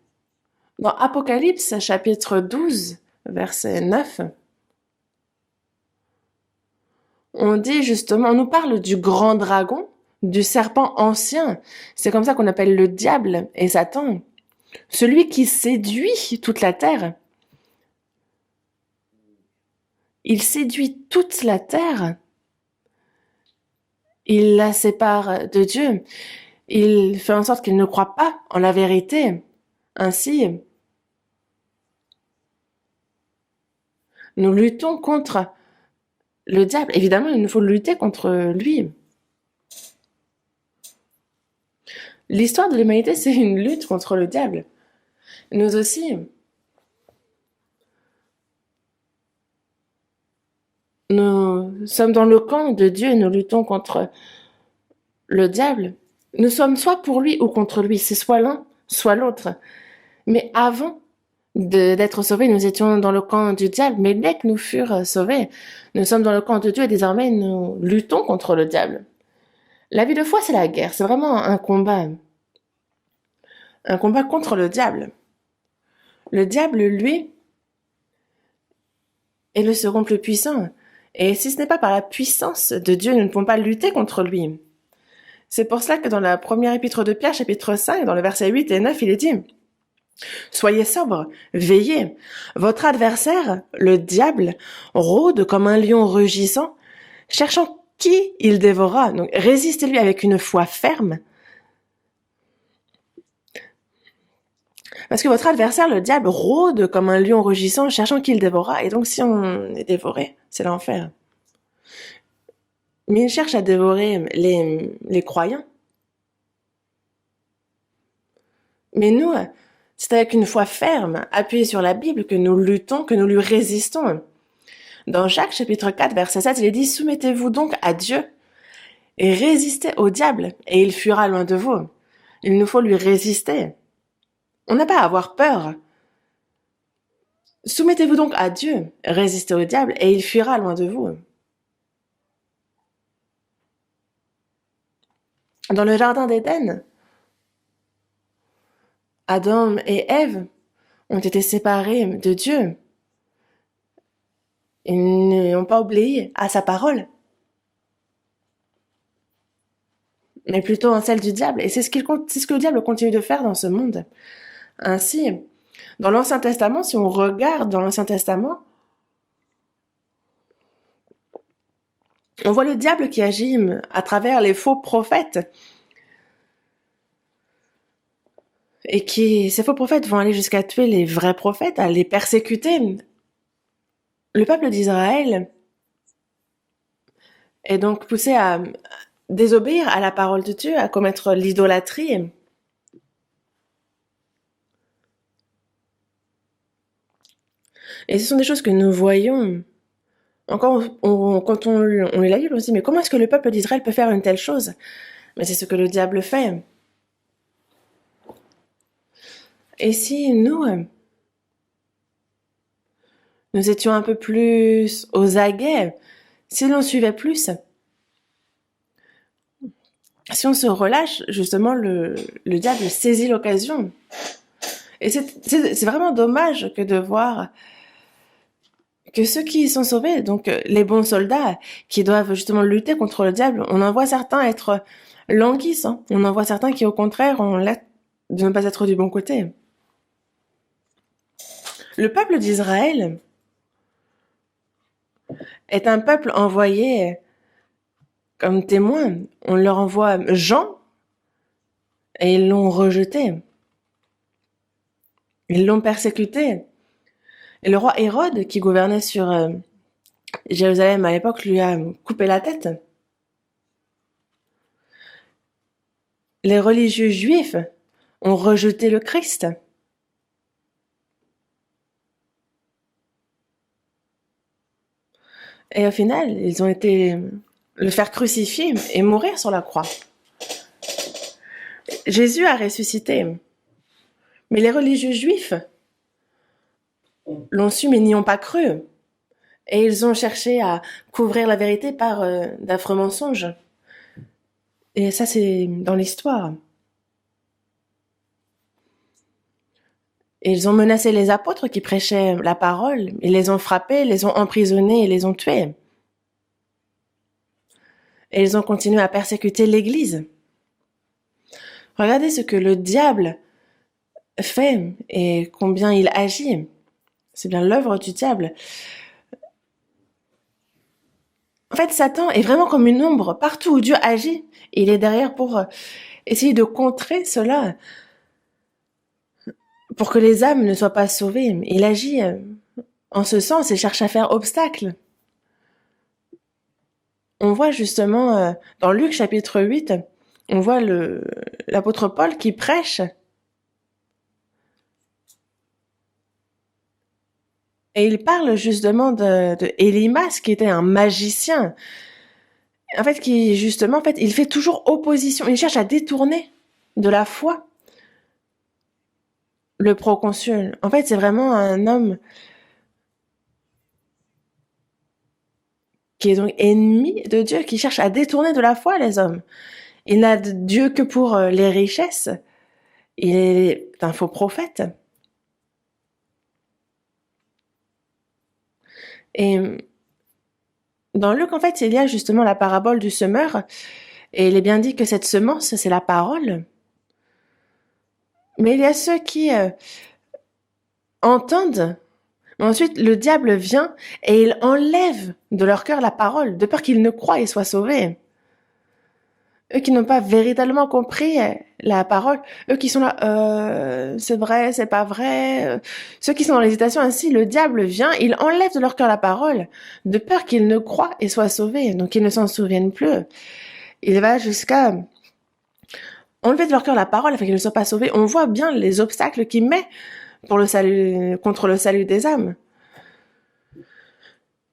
Dans Apocalypse, chapitre 12, verset 9, on dit justement, on nous parle du grand dragon, du serpent ancien. C'est comme ça qu'on appelle le diable et Satan. Celui qui séduit toute la terre. Il séduit toute la terre. Il la sépare de Dieu. Il fait en sorte qu'il ne croit pas en la vérité. Ainsi, nous luttons contre le diable. Évidemment, il nous faut lutter contre lui. L'histoire de l'humanité, c'est une lutte contre le diable. Nous aussi, nous sommes dans le camp de Dieu et nous luttons contre le diable. Nous sommes soit pour lui ou contre lui. C'est soit l'un, soit l'autre. Mais avant d'être sauvés, nous étions dans le camp du diable, mais dès que nous furent sauvés, nous sommes dans le camp de Dieu et désormais nous luttons contre le diable. La vie de foi, c'est la guerre, c'est vraiment un combat contre le diable. Le diable, lui, est le second plus puissant. Et si ce n'est pas par la puissance de Dieu, nous ne pouvons pas lutter contre lui. C'est pour cela que dans la première épître de Pierre, chapitre 5, dans le verset 8 et 9, il est dit « Soyez sobres, veillez. Votre adversaire, le diable, rôde comme un lion rugissant, cherchant qui il dévorera. Donc résistez-lui avec une foi ferme. Parce que votre adversaire, le diable, rôde comme un lion rugissant, cherchant qui il dévorera. Et donc si on est dévoré, c'est l'enfer. Mais il cherche à dévorer les croyants. Mais nous, c'est avec une foi ferme, appuyée sur la Bible, que nous luttons, que nous lui résistons. Dans Jacques chapitre 4, verset 7, il est dit « Soumettez-vous donc à Dieu et résistez au diable, et il fuira loin de vous. » Il nous faut lui résister. On n'a pas à avoir peur. Soumettez-vous donc à Dieu, résistez au diable, et il fuira loin de vous. Dans le jardin d'Éden, Adam et Ève ont été séparés de Dieu. Ils n'ont pas obéi à sa parole, mais plutôt en celle du diable. Et c'est ce que le diable continue de faire dans ce monde. Ainsi, dans l'Ancien Testament, si on regarde dans l'Ancien Testament, on voit le diable qui agit à travers les faux prophètes. Et ces faux prophètes vont aller jusqu'à tuer les vrais prophètes, à les persécuter. Le peuple d'Israël est donc poussé à désobéir à la parole de Dieu, à commettre l'idolâtrie. Et ce sont des choses que nous voyons. Encore, quand on lit la Bible, on se dit, mais comment est-ce que le peuple d'Israël peut faire une telle chose? Mais c'est ce que le diable fait. Et si nous étions un peu plus aux aguets, si l'on suivait plus, si on se relâche, justement, le diable saisit l'occasion. Et c'est vraiment dommage que de voir que ceux qui sont sauvés, donc les bons soldats qui doivent justement lutter contre le diable, on en voit certains être languissants. On en voit certains qui, au contraire, ont l'air de ne pas être du bon côté. Le peuple d'Israël est un peuple envoyé comme témoin. On leur envoie Jean et ils l'ont rejeté. Ils l'ont persécuté. Et le roi Hérode, qui gouvernait sur Jérusalem à l'époque, lui a coupé la tête. Les religieux juifs ont rejeté le Christ. Et au final, ils ont été le faire crucifier et mourir sur la croix. Jésus a ressuscité. Mais les religieux juifs l'ont su mais n'y ont pas cru. Et ils ont cherché à couvrir la vérité par d'affreux mensonges. Et ça, c'est dans l'histoire. Et ils ont menacé les apôtres qui prêchaient la parole. Ils les ont frappés, les ont emprisonnés et les ont tués. Et ils ont continué à persécuter l'Église. Regardez ce que le diable fait et combien il agit. C'est bien l'œuvre du diable. En fait, Satan est vraiment comme une ombre. Partout où Dieu agit, il est derrière pour essayer de contrer cela, pour que les âmes ne soient pas sauvées. Il agit en ce sens et cherche à faire obstacle. On voit justement dans Luc chapitre 8, on voit l'apôtre Paul qui prêche. Et il parle justement de Élymas, qui était un magicien. En fait, il fait toujours opposition. Il cherche à détourner de la foi. le proconsul. En fait, c'est vraiment un homme qui est donc ennemi de Dieu, qui cherche à détourner de la foi les hommes. Il n'a de Dieu que pour les richesses. Il est un faux prophète. Et dans Luc, en fait, il y a justement la parabole du semeur. Et il est bien dit que cette semence, c'est la parole. Mais il y a ceux qui entendent. Mais ensuite, le diable vient et il enlève de leur cœur la parole, de peur qu'ils ne croient et soient sauvés. Eux qui n'ont pas véritablement compris la parole, eux qui sont là, c'est vrai, c'est pas vrai. Ceux qui sont dans l'hésitation ainsi, le diable vient, il enlève de leur cœur la parole, de peur qu'ils ne croient et soient sauvés, donc ils ne s'en souviennent plus. Il va jusqu'à enlever de leur cœur la parole afin qu'ils ne soient pas sauvés. On voit bien les obstacles qu'il met pour le salut, contre le salut des âmes.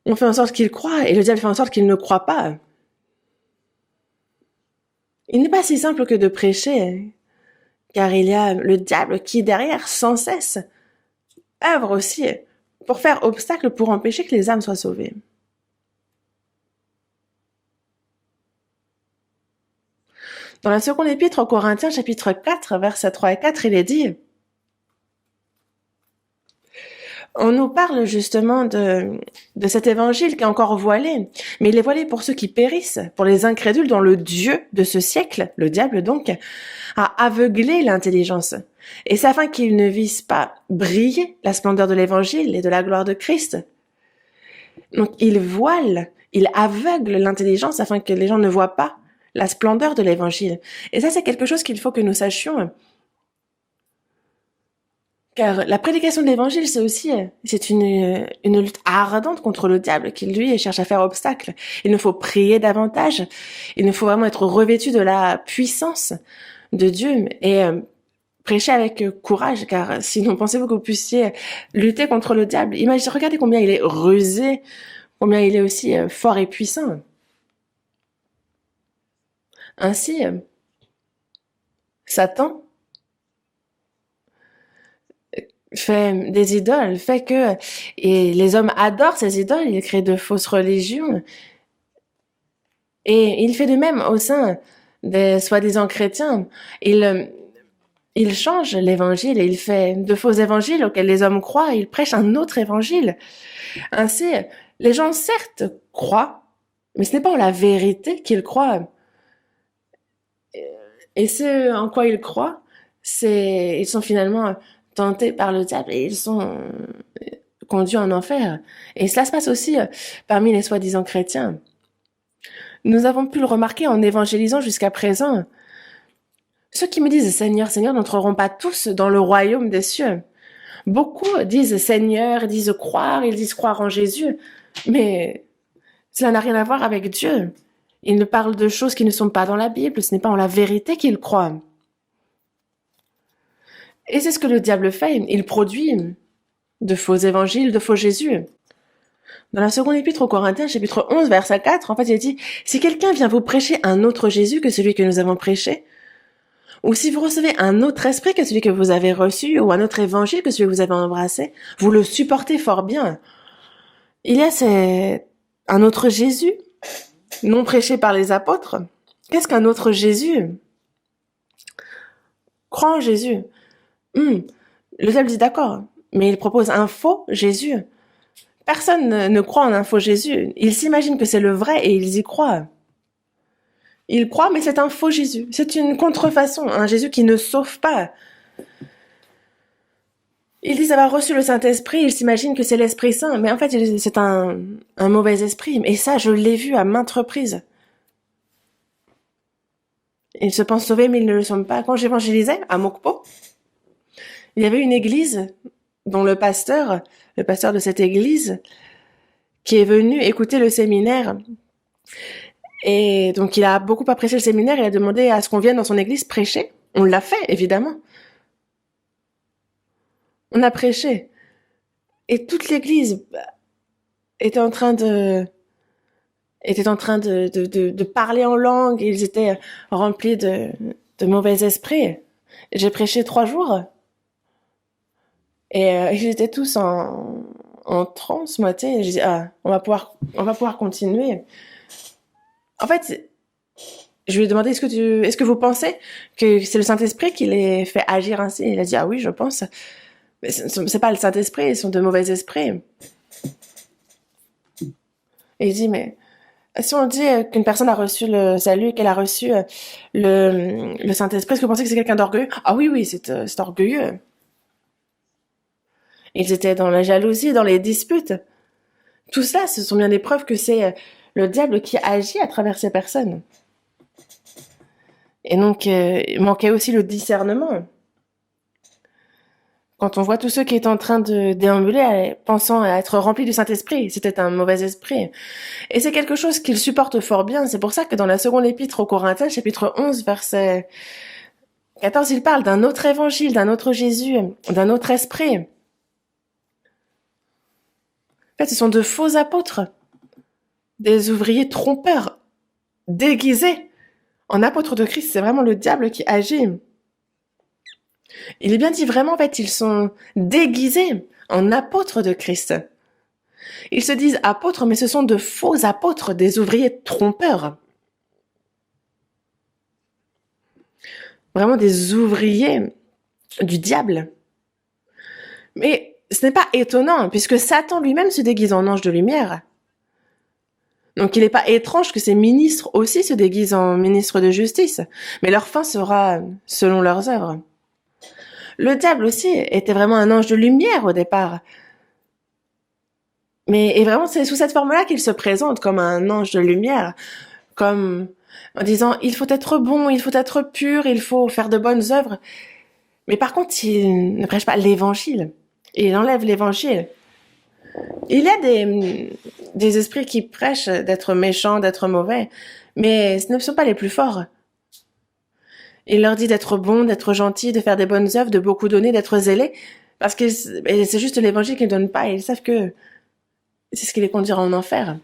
On fait en sorte qu'ils croient et le diable fait en sorte qu'ils ne croient pas. Il n'est pas si simple que de prêcher, car il y a le diable qui, derrière, sans cesse, œuvre aussi pour faire obstacle pour empêcher que les âmes soient sauvées. Dans la seconde épître aux Corinthiens, chapitre 4, versets 3 et 4, il est dit, on nous parle justement de cet évangile qui est encore voilé, mais il est voilé pour ceux qui périssent, pour les incrédules dont le Dieu de ce siècle, le diable donc, a aveuglé l'intelligence. Et c'est afin qu'ils ne visent pas briller la splendeur de l'évangile et de la gloire de Christ. Donc il voile, il aveugle l'intelligence afin que les gens ne voient pas la splendeur de l'évangile. Et ça, c'est quelque chose qu'il faut que nous sachions. Car la prédication de l'évangile, c'est une lutte ardente contre le diable qui, lui, cherche à faire obstacle. Il nous faut prier davantage. Il nous faut vraiment être revêtus de la puissance de Dieu et prêcher avec courage, car sinon, pensez-vous que vous puissiez lutter contre le diable? Imaginez, regardez combien il est rusé, combien il est aussi fort et puissant. Ainsi, Satan fait des idoles, fait que et les hommes adorent ces idoles, il crée de fausses religions et il fait de même au sein des soi-disant chrétiens. Il change l'évangile et il fait de faux évangiles auxquels les hommes croient, il prêche un autre évangile. Ainsi, les gens certes croient, mais ce n'est pas en la vérité qu'ils croient. Et ce en quoi ils croient, ils sont finalement tentés par le diable et ils sont conduits en enfer. Et cela se passe aussi parmi les soi-disant chrétiens. Nous avons pu le remarquer en évangélisant jusqu'à présent. Ceux qui me disent Seigneur, Seigneur n'entreront pas tous dans le royaume des cieux. Beaucoup disent Seigneur, disent croire en Jésus, mais cela n'a rien à voir avec Dieu. Ils ne parlent de choses qui ne sont pas dans la Bible, ce n'est pas en la vérité qu'ils croient. Et c'est ce que le diable fait, il produit de faux évangiles, de faux Jésus. Dans la seconde épître aux Corinthiens, chapitre 11, verset 4, en fait, il dit « Si quelqu'un vient vous prêcher un autre Jésus que celui que nous avons prêché, ou si vous recevez un autre esprit que celui que vous avez reçu, ou un autre évangile que celui que vous avez embrassé, vous le supportez fort bien. » Il y a un autre Jésus, non prêché par les apôtres. Qu'est-ce qu'un autre Jésus? Crois en Jésus. Le diable dit d'accord, mais il propose un faux Jésus. Personne ne croit en un faux Jésus. Ils s'imaginent que c'est le vrai et ils y croient. Ils croient, mais c'est un faux Jésus. C'est une contrefaçon, un Jésus qui ne sauve pas. Ils disent avoir reçu le Saint-Esprit, ils s'imaginent que c'est l'Esprit Saint, mais en fait, c'est un mauvais esprit. Et ça, je l'ai vu à maintes reprises. Ils se pensent sauvés, mais ils ne le sont pas. Quand j'évangélisais à Mokpo, il y avait une église dont le pasteur de cette église, qui est venu écouter le séminaire. Et donc, il a beaucoup apprécié le séminaire, il a demandé à ce qu'on vienne dans son église prêcher. On l'a fait, évidemment. On a prêché. Et toute l'église était en train de parler en langue. Ils étaient remplis de mauvais esprits. J'ai prêché 3 jours. Et ils étaient tous en transe, moi, tu sais. J'ai dit, ah, on va pouvoir continuer. En fait, je lui ai demandé, est-ce que vous pensez que c'est le Saint-Esprit qui les fait agir ainsi? Il a dit, ah oui, je pense. Mais c'est pas le Saint-Esprit, ils sont de mauvais esprits. Et il dit, mais si on dit qu'une personne a reçu le salut, qu'elle a reçu le Saint-Esprit, est-ce que vous pensez que c'est quelqu'un d'orgueilleux? Ah oui, oui, c'est orgueilleux. Ils étaient dans la jalousie, dans les disputes. Tout ça, ce sont bien des preuves que c'est le diable qui agit à travers ces personnes. Et donc, il manquait aussi le discernement. Quand on voit tous ceux qui étaient en train de déambuler, pensant à être remplis du Saint-Esprit, c'était un mauvais esprit. Et c'est quelque chose qu'ils supportent fort bien. C'est pour ça que dans la seconde épître aux Corinthiens, chapitre 11, verset 14, il parle d'un autre évangile, d'un autre Jésus, d'un autre esprit. En fait, ce sont de faux apôtres, des ouvriers trompeurs, déguisés en apôtres de Christ. C'est vraiment le diable qui agit. Il est bien dit vraiment, en fait, ils sont déguisés en apôtres de Christ. Ils se disent apôtres, mais ce sont de faux apôtres, des ouvriers trompeurs. Vraiment des ouvriers du diable. Mais ce n'est pas étonnant, puisque Satan lui-même se déguise en ange de lumière. Donc il n'est pas étrange que ces ministres aussi se déguisent en ministres de justice, mais leur fin sera selon leurs œuvres. Le diable aussi était vraiment un ange de lumière au départ. Et vraiment, c'est sous cette forme-là qu'il se présente comme un ange de lumière, comme en disant il faut être bon, il faut être pur, il faut faire de bonnes œuvres. Mais par contre, il ne prêche pas l'évangile. Il enlève l'évangile. Il y a des esprits qui prêchent d'être méchants, d'être mauvais, mais ce ne sont pas les plus forts. Il leur dit d'être bons, d'être gentils, de faire des bonnes œuvres, de beaucoup donner, d'être zélés, parce que c'est juste l'évangile qu'ils ne donnent pas, et ils savent que c'est ce qui les conduira en enfer.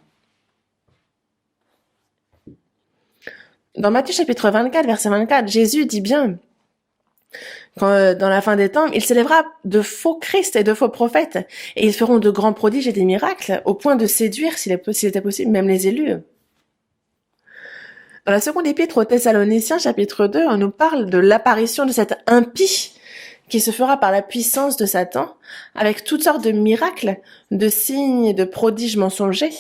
Dans Matthieu chapitre 24, verset 24, Jésus dit bien, dans la fin des temps, il s'élèvera de faux Christ et de faux prophètes, et ils feront de grands prodiges et des miracles, au point de séduire, s'il était possible, même les élus. Dans la seconde épître aux Thessaloniciens, chapitre 2, on nous parle de l'apparition de cet impie qui se fera par la puissance de Satan, avec toutes sortes de miracles, de signes et de prodiges mensongers,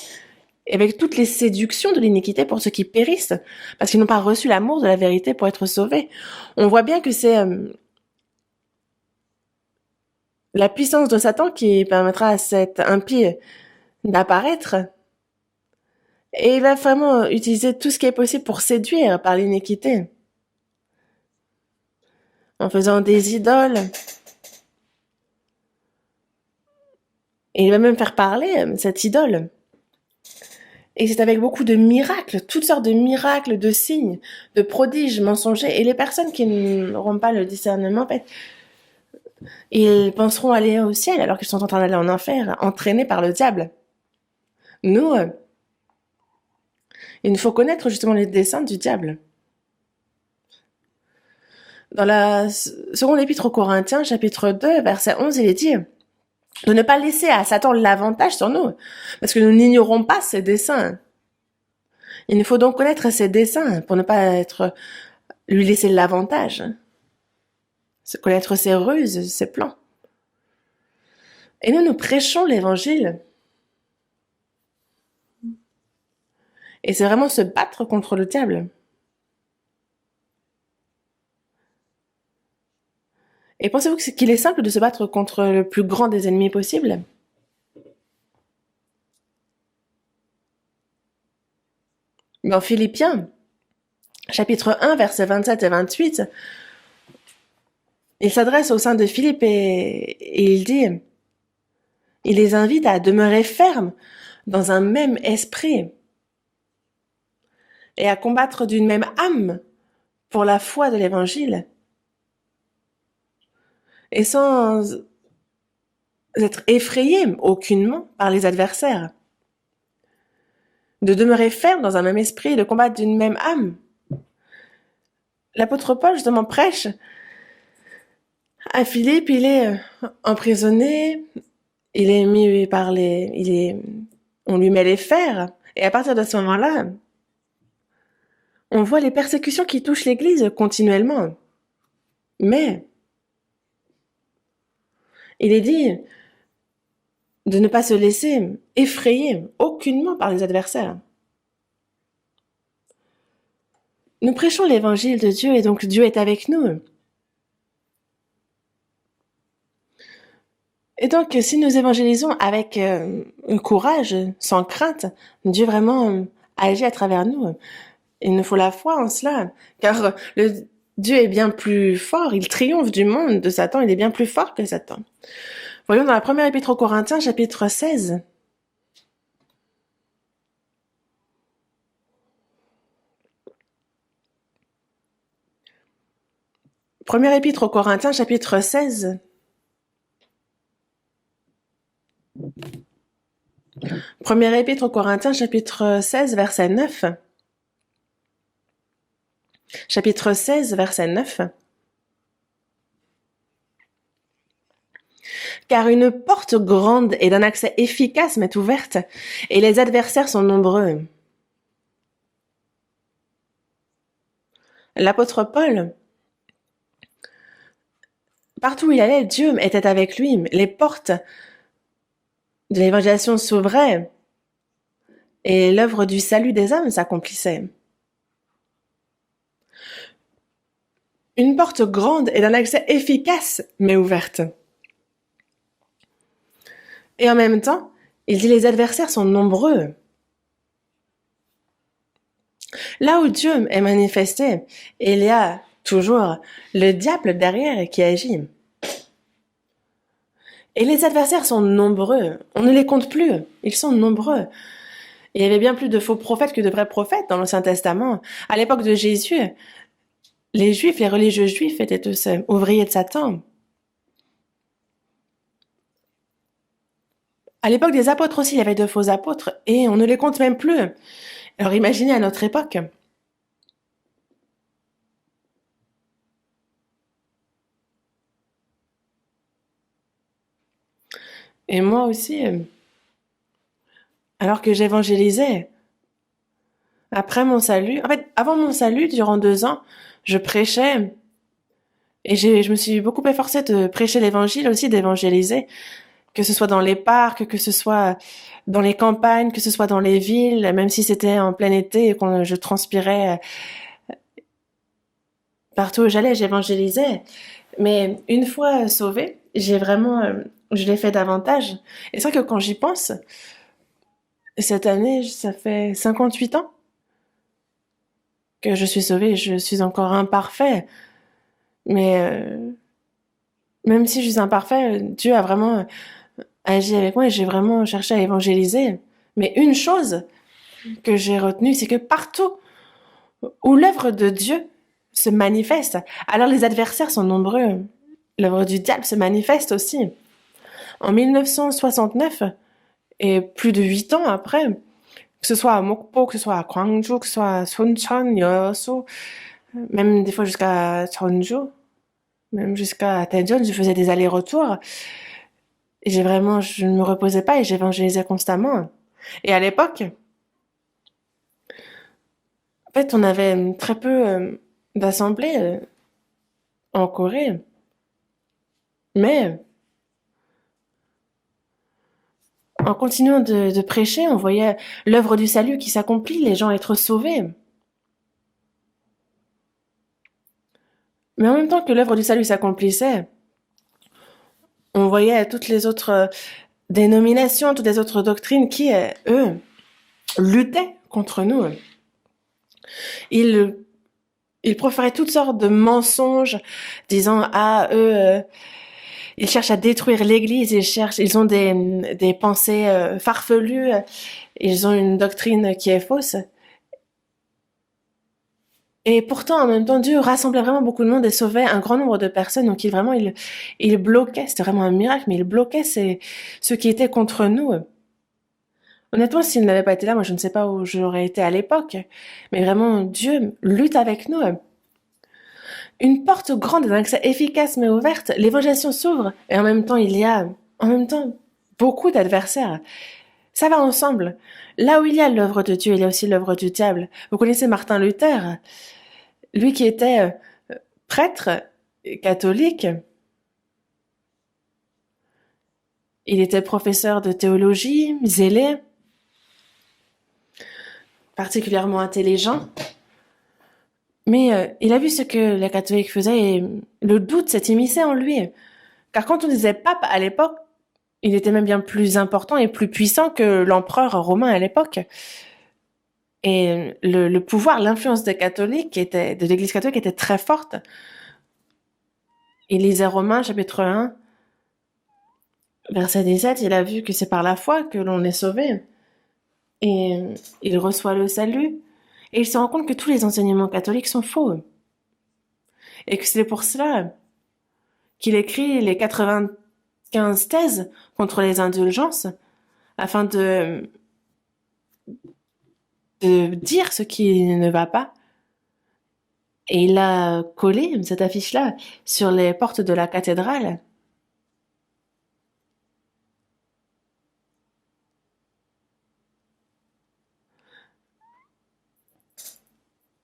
et avec toutes les séductions de l'iniquité pour ceux qui périssent, parce qu'ils n'ont pas reçu l'amour de la vérité pour être sauvés. On voit bien que c'est la puissance de Satan qui permettra à cet impie d'apparaître. Et il va vraiment utiliser tout ce qui est possible pour séduire par l'iniquité. En faisant des idoles. Et il va même faire parler cette idole. Et c'est avec beaucoup de miracles, toutes sortes de miracles, de signes, de prodiges mensongers. Et les personnes qui n'auront pas le discernement, en fait, ils penseront aller au ciel alors qu'ils sont en train d'aller en enfer, entraînés par le diable. Nous, il nous faut connaître justement les desseins du diable. Dans la seconde épître aux Corinthiens, chapitre 2, verset 11, il est dit de ne pas laisser à Satan l'avantage sur nous, parce que nous n'ignorons pas ses desseins. Il nous faut donc connaître ses desseins pour ne pas lui laisser l'avantage. Connaître ses ruses, ses plans. Et nous prêchons l'évangile. Et c'est vraiment se battre contre le diable. Et pensez-vous qu'il est simple de se battre contre le plus grand des ennemis possible? Dans Philippiens, chapitre 1, versets 27 et 28, il s'adresse au sein de Philippe et il dit, il les invite à demeurer fermes dans un même esprit et à combattre d'une même âme pour la foi de l'évangile. Et sans être effrayé aucunement par les adversaires. De demeurer ferme dans un même esprit et de combattre d'une même âme. L'apôtre Paul, justement, prêche À Philippe, il est emprisonné, il est mis par on lui met les fers, et à partir de ce moment-là, on voit les persécutions qui touchent l'Église continuellement. Mais il est dit de ne pas se laisser effrayer aucunement par les adversaires. Nous prêchons l'évangile de Dieu et donc Dieu est avec nous. Et donc, si nous évangélisons avec courage, sans crainte, Dieu vraiment agit à travers nous. Il nous faut la foi en cela, car Dieu est bien plus fort, il triomphe du monde de Satan, il est bien plus fort que Satan. Voyons dans la première épître aux Corinthiens, chapitre 16. Première épître aux Corinthiens, chapitre 16. Première épître aux Corinthiens, chapitre 16, verset 9. Chapitre 16, verset 9. Car une porte grande et d'un accès efficace m'est ouverte, et les adversaires sont nombreux. L'apôtre Paul, partout où il allait, Dieu était avec lui. Les portes de l'évangélisation s'ouvraient et l'œuvre du salut des âmes s'accomplissait. Une porte grande et d'un accès efficace m'est ouverte. Et en même temps, il dit les adversaires sont nombreux. Là où Dieu est manifesté, il y a toujours le diable derrière qui agit. Et les adversaires sont nombreux. On ne les compte plus. Ils sont nombreux. Il y avait bien plus de faux prophètes que de vrais prophètes dans l'Ancien Testament. À l'époque de Jésus, les Juifs, les religieux juifs étaient tous ouvriers de Satan. À l'époque des apôtres aussi, il y avait de faux apôtres et on ne les compte même plus. Alors imaginez à notre époque. Et moi aussi, alors que j'évangélisais, après mon salut, en fait, avant mon salut, durant 2 ans, je prêchais et je me suis beaucoup efforcée de prêcher l'évangile aussi, d'évangéliser, que ce soit dans les parcs, que ce soit dans les campagnes, que ce soit dans les villes, même si c'était en plein été et que je transpirais partout où j'allais, j'évangélisais. Mais une fois sauvée, je l'ai fait davantage. Et c'est vrai que quand j'y pense, cette année, ça fait 58 ans que je suis sauvée. Je suis encore imparfait. Mais même si je suis imparfait, Dieu a vraiment agi avec moi et j'ai vraiment cherché à évangéliser. Mais une chose que j'ai retenue, c'est que partout où l'œuvre de Dieu se manifeste, alors les adversaires sont nombreux. L'œuvre du diable se manifeste aussi. En 1969, et plus de 8 ans après, que ce soit à Mokpo, que ce soit à Gwangju, que ce soit à Suncheon, Yeosu, même des fois jusqu'à Jeonju, même jusqu'à Daejeon, je faisais des allers-retours. Et je ne me reposais pas et j'évangélisais constamment. Et à l'époque, en fait, on avait très peu d'assemblées en Corée. Mais en continuant de prêcher, on voyait l'œuvre du salut qui s'accomplit, les gens être sauvés. Mais en même temps que l'œuvre du salut s'accomplissait, on voyait toutes les autres dénominations, toutes les autres doctrines qui, eux, luttaient contre nous. Ils proféraient toutes sortes de mensonges, disant ah eux, ils cherchent à détruire l'Église, ils ont des pensées farfelues, ils ont une doctrine qui est fausse. Et pourtant, en même temps, Dieu rassemblait vraiment beaucoup de monde et sauvait un grand nombre de personnes. Donc, il bloquait, c'était vraiment un miracle, mais il bloquait ceux qui étaient contre nous. Honnêtement, s'il n'avait pas été là, moi, je ne sais pas où j'aurais été à l'époque. Mais vraiment, Dieu lutte avec nous. une porte grande d'un accès efficace mais ouverte, l'évangélisation s'ouvre et en même temps il y a, en même temps, beaucoup d'adversaires. Ça va ensemble. Là où il y a l'œuvre de Dieu, il y a aussi l'œuvre du diable. Vous connaissez Martin Luther, lui qui était prêtre catholique. Il était professeur de théologie, zélé, particulièrement intelligent. Mais il a vu ce que les catholiques faisaient et le doute s'est immiscé en lui. Car quand on disait pape à l'époque, il était même bien plus important et plus puissant que l'empereur romain à l'époque. Et le pouvoir, l'influence des catholiques de l'Église catholique était très forte. Il lisait Romains chapitre 1, verset 17, il a vu que c'est par la foi que l'on est sauvé. Et il reçoit le salut. Et il se rend compte que tous les enseignements catholiques sont faux. Et que c'est pour cela qu'il écrit les 95 thèses contre les indulgences, afin de dire ce qui ne va pas. Et il a collé cette affiche-là sur les portes de la cathédrale.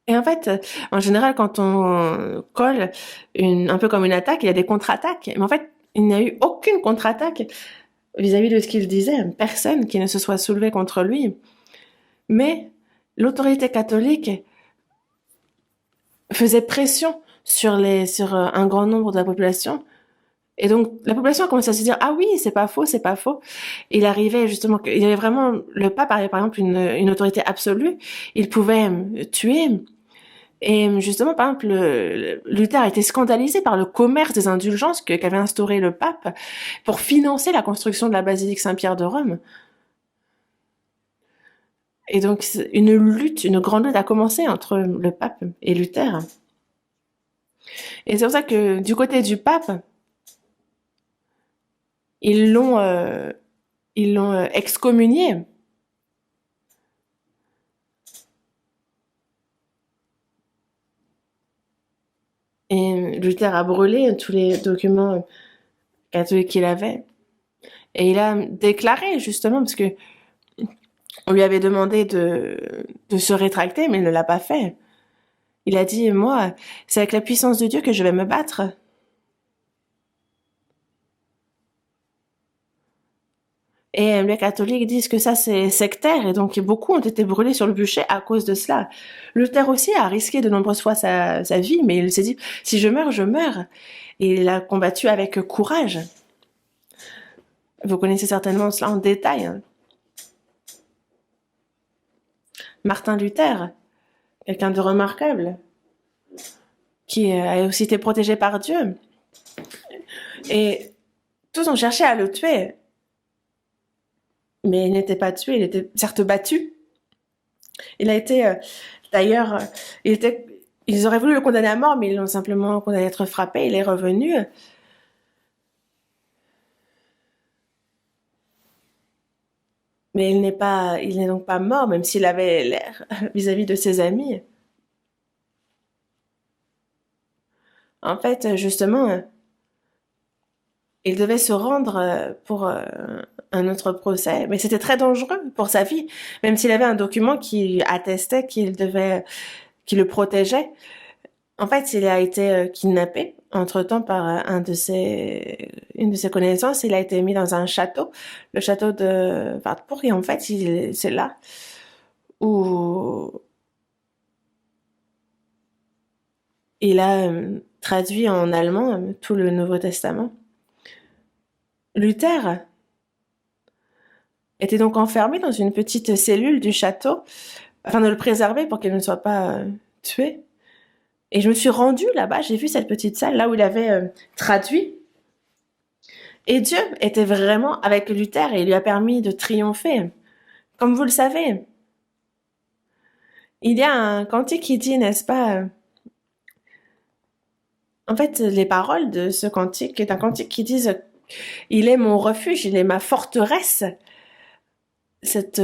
Et en fait, en général, quand on colle un peu comme une attaque, il y a des contre-attaques. Mais en fait, il n'y a eu aucune contre-attaque vis-à-vis de ce qu'il disait. Personne qui ne se soit soulevé contre lui. Mais l'autorité catholique faisait pression sur un grand nombre de la population. Et donc, la population a commencé à se dire, ah oui, c'est pas faux, c'est pas faux. Il arrivait justement, il y avait vraiment, le pape avait par exemple une autorité absolue. Il pouvait tuer. Et justement, par exemple, Luther a été scandalisé par le commerce des indulgences qu'avait instauré le pape pour financer la construction de la basilique Saint-Pierre de Rome. Et donc, une grande lutte a commencé entre le pape et Luther. Et c'est pour ça que du côté du pape, ils l'ont excommunié. Et Luther a brûlé tous les documents catholiques qu'il avait. Et il a déclaré, justement, parce que on lui avait demandé de se rétracter, mais il ne l'a pas fait. Il a dit, moi, c'est avec la puissance de Dieu que je vais me battre. Et les catholiques disent que ça c'est sectaire et donc beaucoup ont été brûlés sur le bûcher à cause de cela. Luther aussi a risqué de nombreuses fois sa vie, mais il s'est dit, si je meurs, je meurs. Et il a combattu avec courage. Vous connaissez certainement cela en détail. Martin Luther, quelqu'un de remarquable, qui a aussi été protégé par Dieu. Et tous ont cherché à le tuer. Mais il n'était pas tué, il était certes battu. Il a été, d'ailleurs, ils auraient voulu le condamner à mort, mais ils l'ont simplement condamné à être frappé. Il est revenu. Mais il n'est donc pas mort, même s'il avait l'air vis-à-vis de ses amis. En fait, justement, il devait se rendre pour un autre procès, mais c'était très dangereux pour sa vie, même s'il avait un document qui attestait qu'il le protégeait. En fait, il a été kidnappé entre-temps par une de ses connaissances. Il a été mis dans un château, le château de Wartburg, et en fait, c'est là où il a traduit en allemand tout le Nouveau Testament. Luther était donc enfermé dans une petite cellule du château afin de le préserver pour qu'il ne soit pas tué. Et je me suis rendue là-bas, j'ai vu cette petite salle là où il avait traduit. Et Dieu était vraiment avec Luther et il lui a permis de triompher. Comme vous le savez, il y a un cantique qui dit, n'est-ce pas, en fait, les paroles de ce cantique est un cantique qui dit « Il est mon refuge, il est ma forteresse ». Cette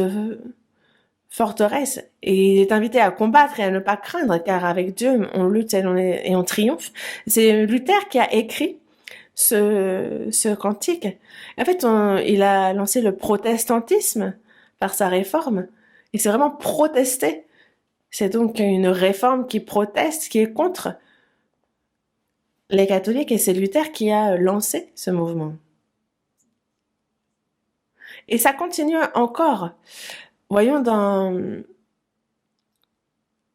forteresse et il est invité à combattre et à ne pas craindre, car avec Dieu, on lutte et on triomphe. C'est Luther qui a écrit ce cantique. En fait, il a lancé le protestantisme par sa réforme. Et c'est vraiment protester. C'est donc une réforme qui proteste, qui est contre les catholiques, et c'est Luther qui a lancé ce mouvement. Et ça continue encore. Voyons dans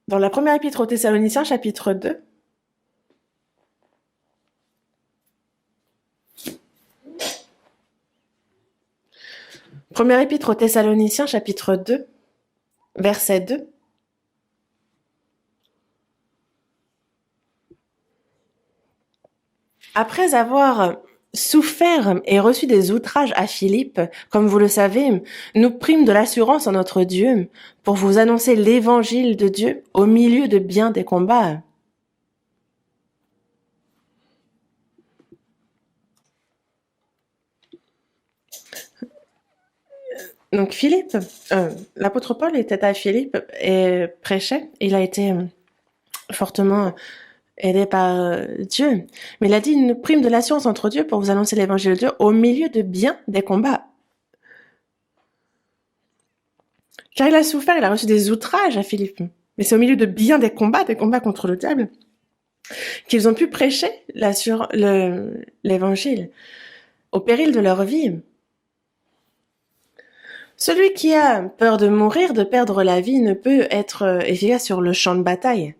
la première épître aux Thessaloniciens, chapitre 2. Première épître aux Thessaloniciens, chapitre 2, verset 2. Après avoir souffert et reçu des outrages à Philippe, comme vous le savez, nous prîmes de l'assurance en notre Dieu pour vous annoncer l'évangile de Dieu au milieu de bien des combats. Donc Philippe, l'apôtre Paul était à Philippe et prêchait. Il a été fortement aidé par Dieu. Mais il a dit une prime de l'assurance entre Dieu pour vous annoncer l'évangile de Dieu au milieu de bien des combats. Car il a souffert, il a reçu des outrages à Philippe. Mais c'est au milieu de bien des combats contre le diable, qu'ils ont pu prêcher l'évangile au péril de leur vie. Celui qui a peur de mourir, de perdre la vie, ne peut être efficace sur le champ de bataille.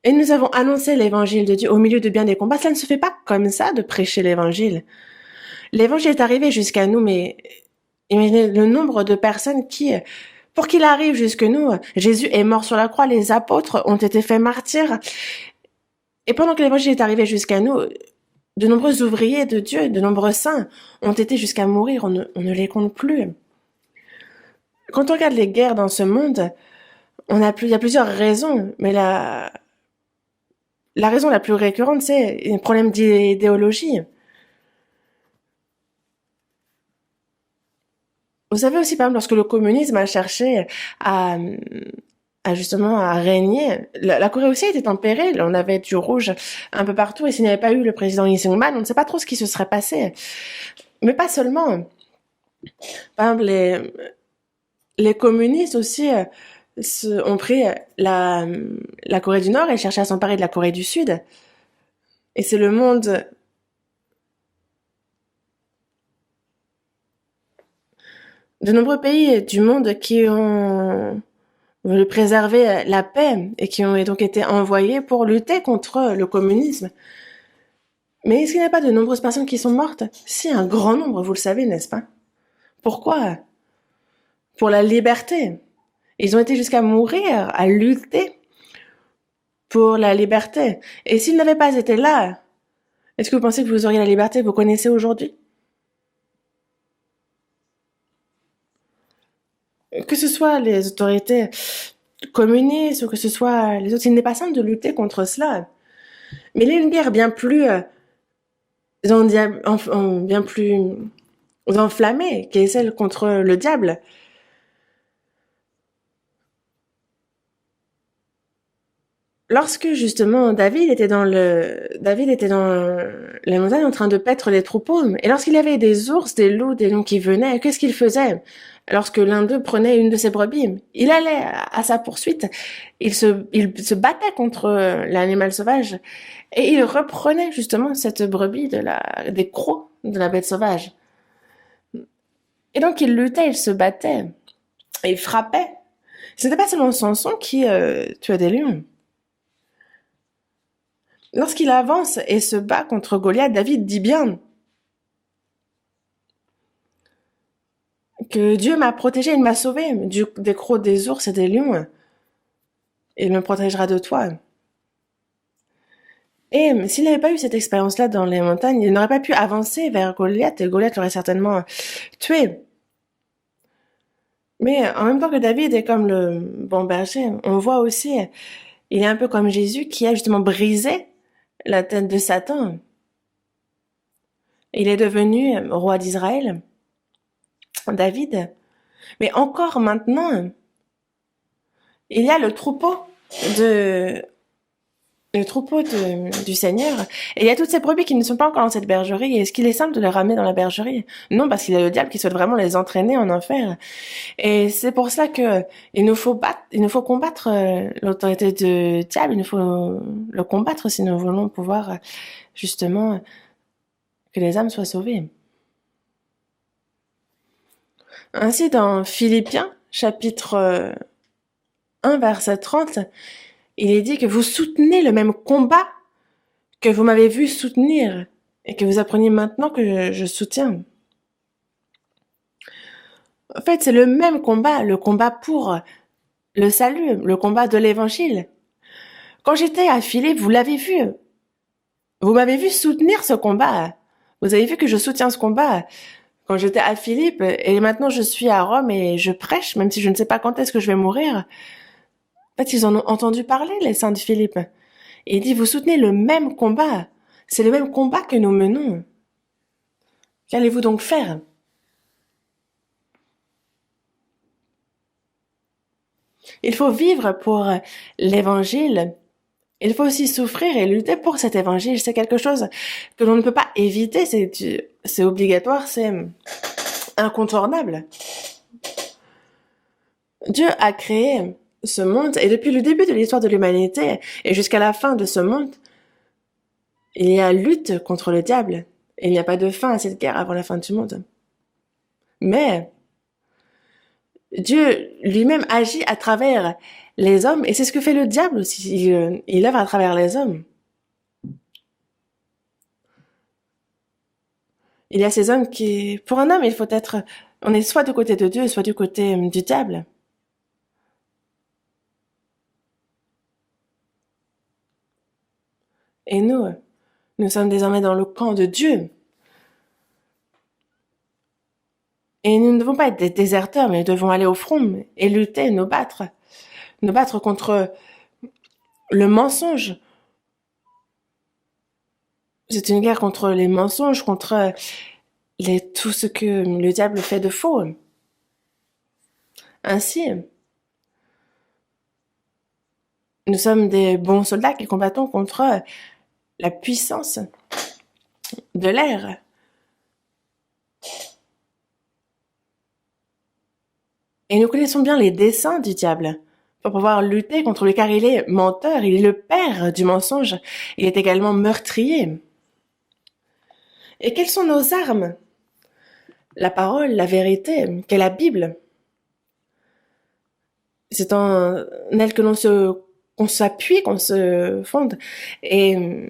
Et nous avons annoncé l'évangile de Dieu au milieu de bien des combats. Cela ne se fait pas comme ça de prêcher l'évangile. L'évangile est arrivé jusqu'à nous, mais imaginez le nombre de personnes pour qu'il arrive jusque nous, Jésus est mort sur la croix, les apôtres ont été faits martyrs. Et pendant que l'évangile est arrivé jusqu'à nous, de nombreux ouvriers de Dieu, de nombreux saints ont été jusqu'à mourir, on ne les compte plus. Quand on regarde les guerres dans ce monde, il y a plusieurs raisons, mais la raison la plus récurrente, c'est un problème d'idéologie. Vous savez aussi, par exemple, lorsque le communisme a cherché à justement à régner, la Corée aussi était en péril. On avait du rouge un peu partout, et s'il n'y avait pas eu le président Lee Seung-man, on ne sait pas trop ce qui se serait passé. Mais pas seulement. Par exemple, les communistes aussi ont pris la Corée du Nord et cherchaient à s'emparer de la Corée du Sud. Et c'est le monde de nombreux pays du monde qui ont voulu préserver la paix et qui ont donc été envoyés pour lutter contre le communisme. Mais est-ce qu'il n'y a pas de nombreuses personnes qui sont mortes? Si, un grand nombre, vous le savez, n'est-ce pas? Pourquoi? Pour la liberté. Ils ont été jusqu'à mourir, à lutter pour la liberté. Et s'ils n'avaient pas été là, est-ce que vous pensez que vous auriez la liberté que vous connaissez aujourd'hui? Que ce soit les autorités communistes ou que ce soit les autres, il n'est pas simple de lutter contre cela. Mais il y a une guerre bien plus bien plus enflammée, qui est celle contre le diable. Lorsque justement David était dans les montagnes en train de paître les troupeaux, et lorsqu'il y avait des ours, des loups, des lions qui venaient, qu'est-ce qu'il faisait? Lorsque l'un d'eux prenait une de ses brebis, il allait à sa poursuite, il se battait contre l'animal sauvage, et il reprenait justement cette brebis des crocs de la bête sauvage. Et donc il luttait, il se battait, et il frappait. Ce n'était pas seulement Samson qui tuait des lions. Lorsqu'il avance et se bat contre Goliath, David dit bien que Dieu m'a protégé, il m'a sauvé des crocs des ours et des lions. Il me protégera de toi. Et s'il n'avait pas eu cette expérience-là dans les montagnes, il n'aurait pas pu avancer vers Goliath et Goliath l'aurait certainement tué. Mais en même temps que David est comme le bon berger, on voit aussi, il est un peu comme Jésus qui a justement brisé la tête de Satan. Il est devenu roi d'Israël. David. Mais encore maintenant, il y a de, du Seigneur. Et il y a toutes ces brebis qui ne sont pas encore dans cette bergerie. Et est-ce qu'il est simple de les ramener dans la bergerie? Non, parce qu'il y a le diable qui souhaite vraiment les entraîner en enfer. Et c'est pour cela que il nous faut combattre l'autorité du diable. Il nous faut le combattre si nous voulons pouvoir justement que les âmes soient sauvées. Ainsi, dans Philippiens, chapitre 1, verset 30, il est dit que vous soutenez le même combat que vous m'avez vu soutenir et que vous apprenez maintenant que je soutiens. En fait, c'est le même combat, le combat pour le salut, le combat de l'évangile. Quand j'étais à Philippe, vous l'avez vu. Vous m'avez vu soutenir ce combat. Vous avez vu que je soutiens ce combat quand j'étais à Philippe et maintenant je suis à Rome et je prêche, même si je ne sais pas quand est-ce que je vais mourir. En fait, ils en ont entendu parler, les saints de Philippe. Et il dit, vous soutenez le même combat. C'est le même combat que nous menons. Qu'allez-vous donc faire? Il faut vivre pour l'évangile. Il faut aussi souffrir et lutter pour cet évangile. C'est quelque chose que l'on ne peut pas éviter. C'est obligatoire, c'est incontournable. Dieu a créé ce monde et depuis le début de l'histoire de l'humanité et jusqu'à la fin de ce monde, il y a lutte contre le diable. Et il n'y a pas de fin à cette guerre avant la fin du monde. Mais Dieu lui-même agit à travers les hommes et c'est ce que fait le diable aussi. Il œuvre à travers les hommes. Il y a ces hommes qui, pour un homme, on est soit du côté de Dieu, soit du côté du diable. Et nous sommes désormais dans le camp de Dieu. Et nous ne devons pas être des déserteurs, mais nous devons aller au front et lutter, nous battre contre le mensonge. C'est une guerre contre les mensonges, contre tout ce que le diable fait de faux. Ainsi, nous sommes des bons soldats qui combattons contre la puissance de l'air. Et nous connaissons bien les desseins du diable pour pouvoir lutter contre lui, car il est menteur, il est le père du mensonge, il est également meurtrier. Et quelles sont nos armes? La parole, la vérité, qu'est la Bible. C'est en elle que qu'on s'appuie, qu'on se fonde. Et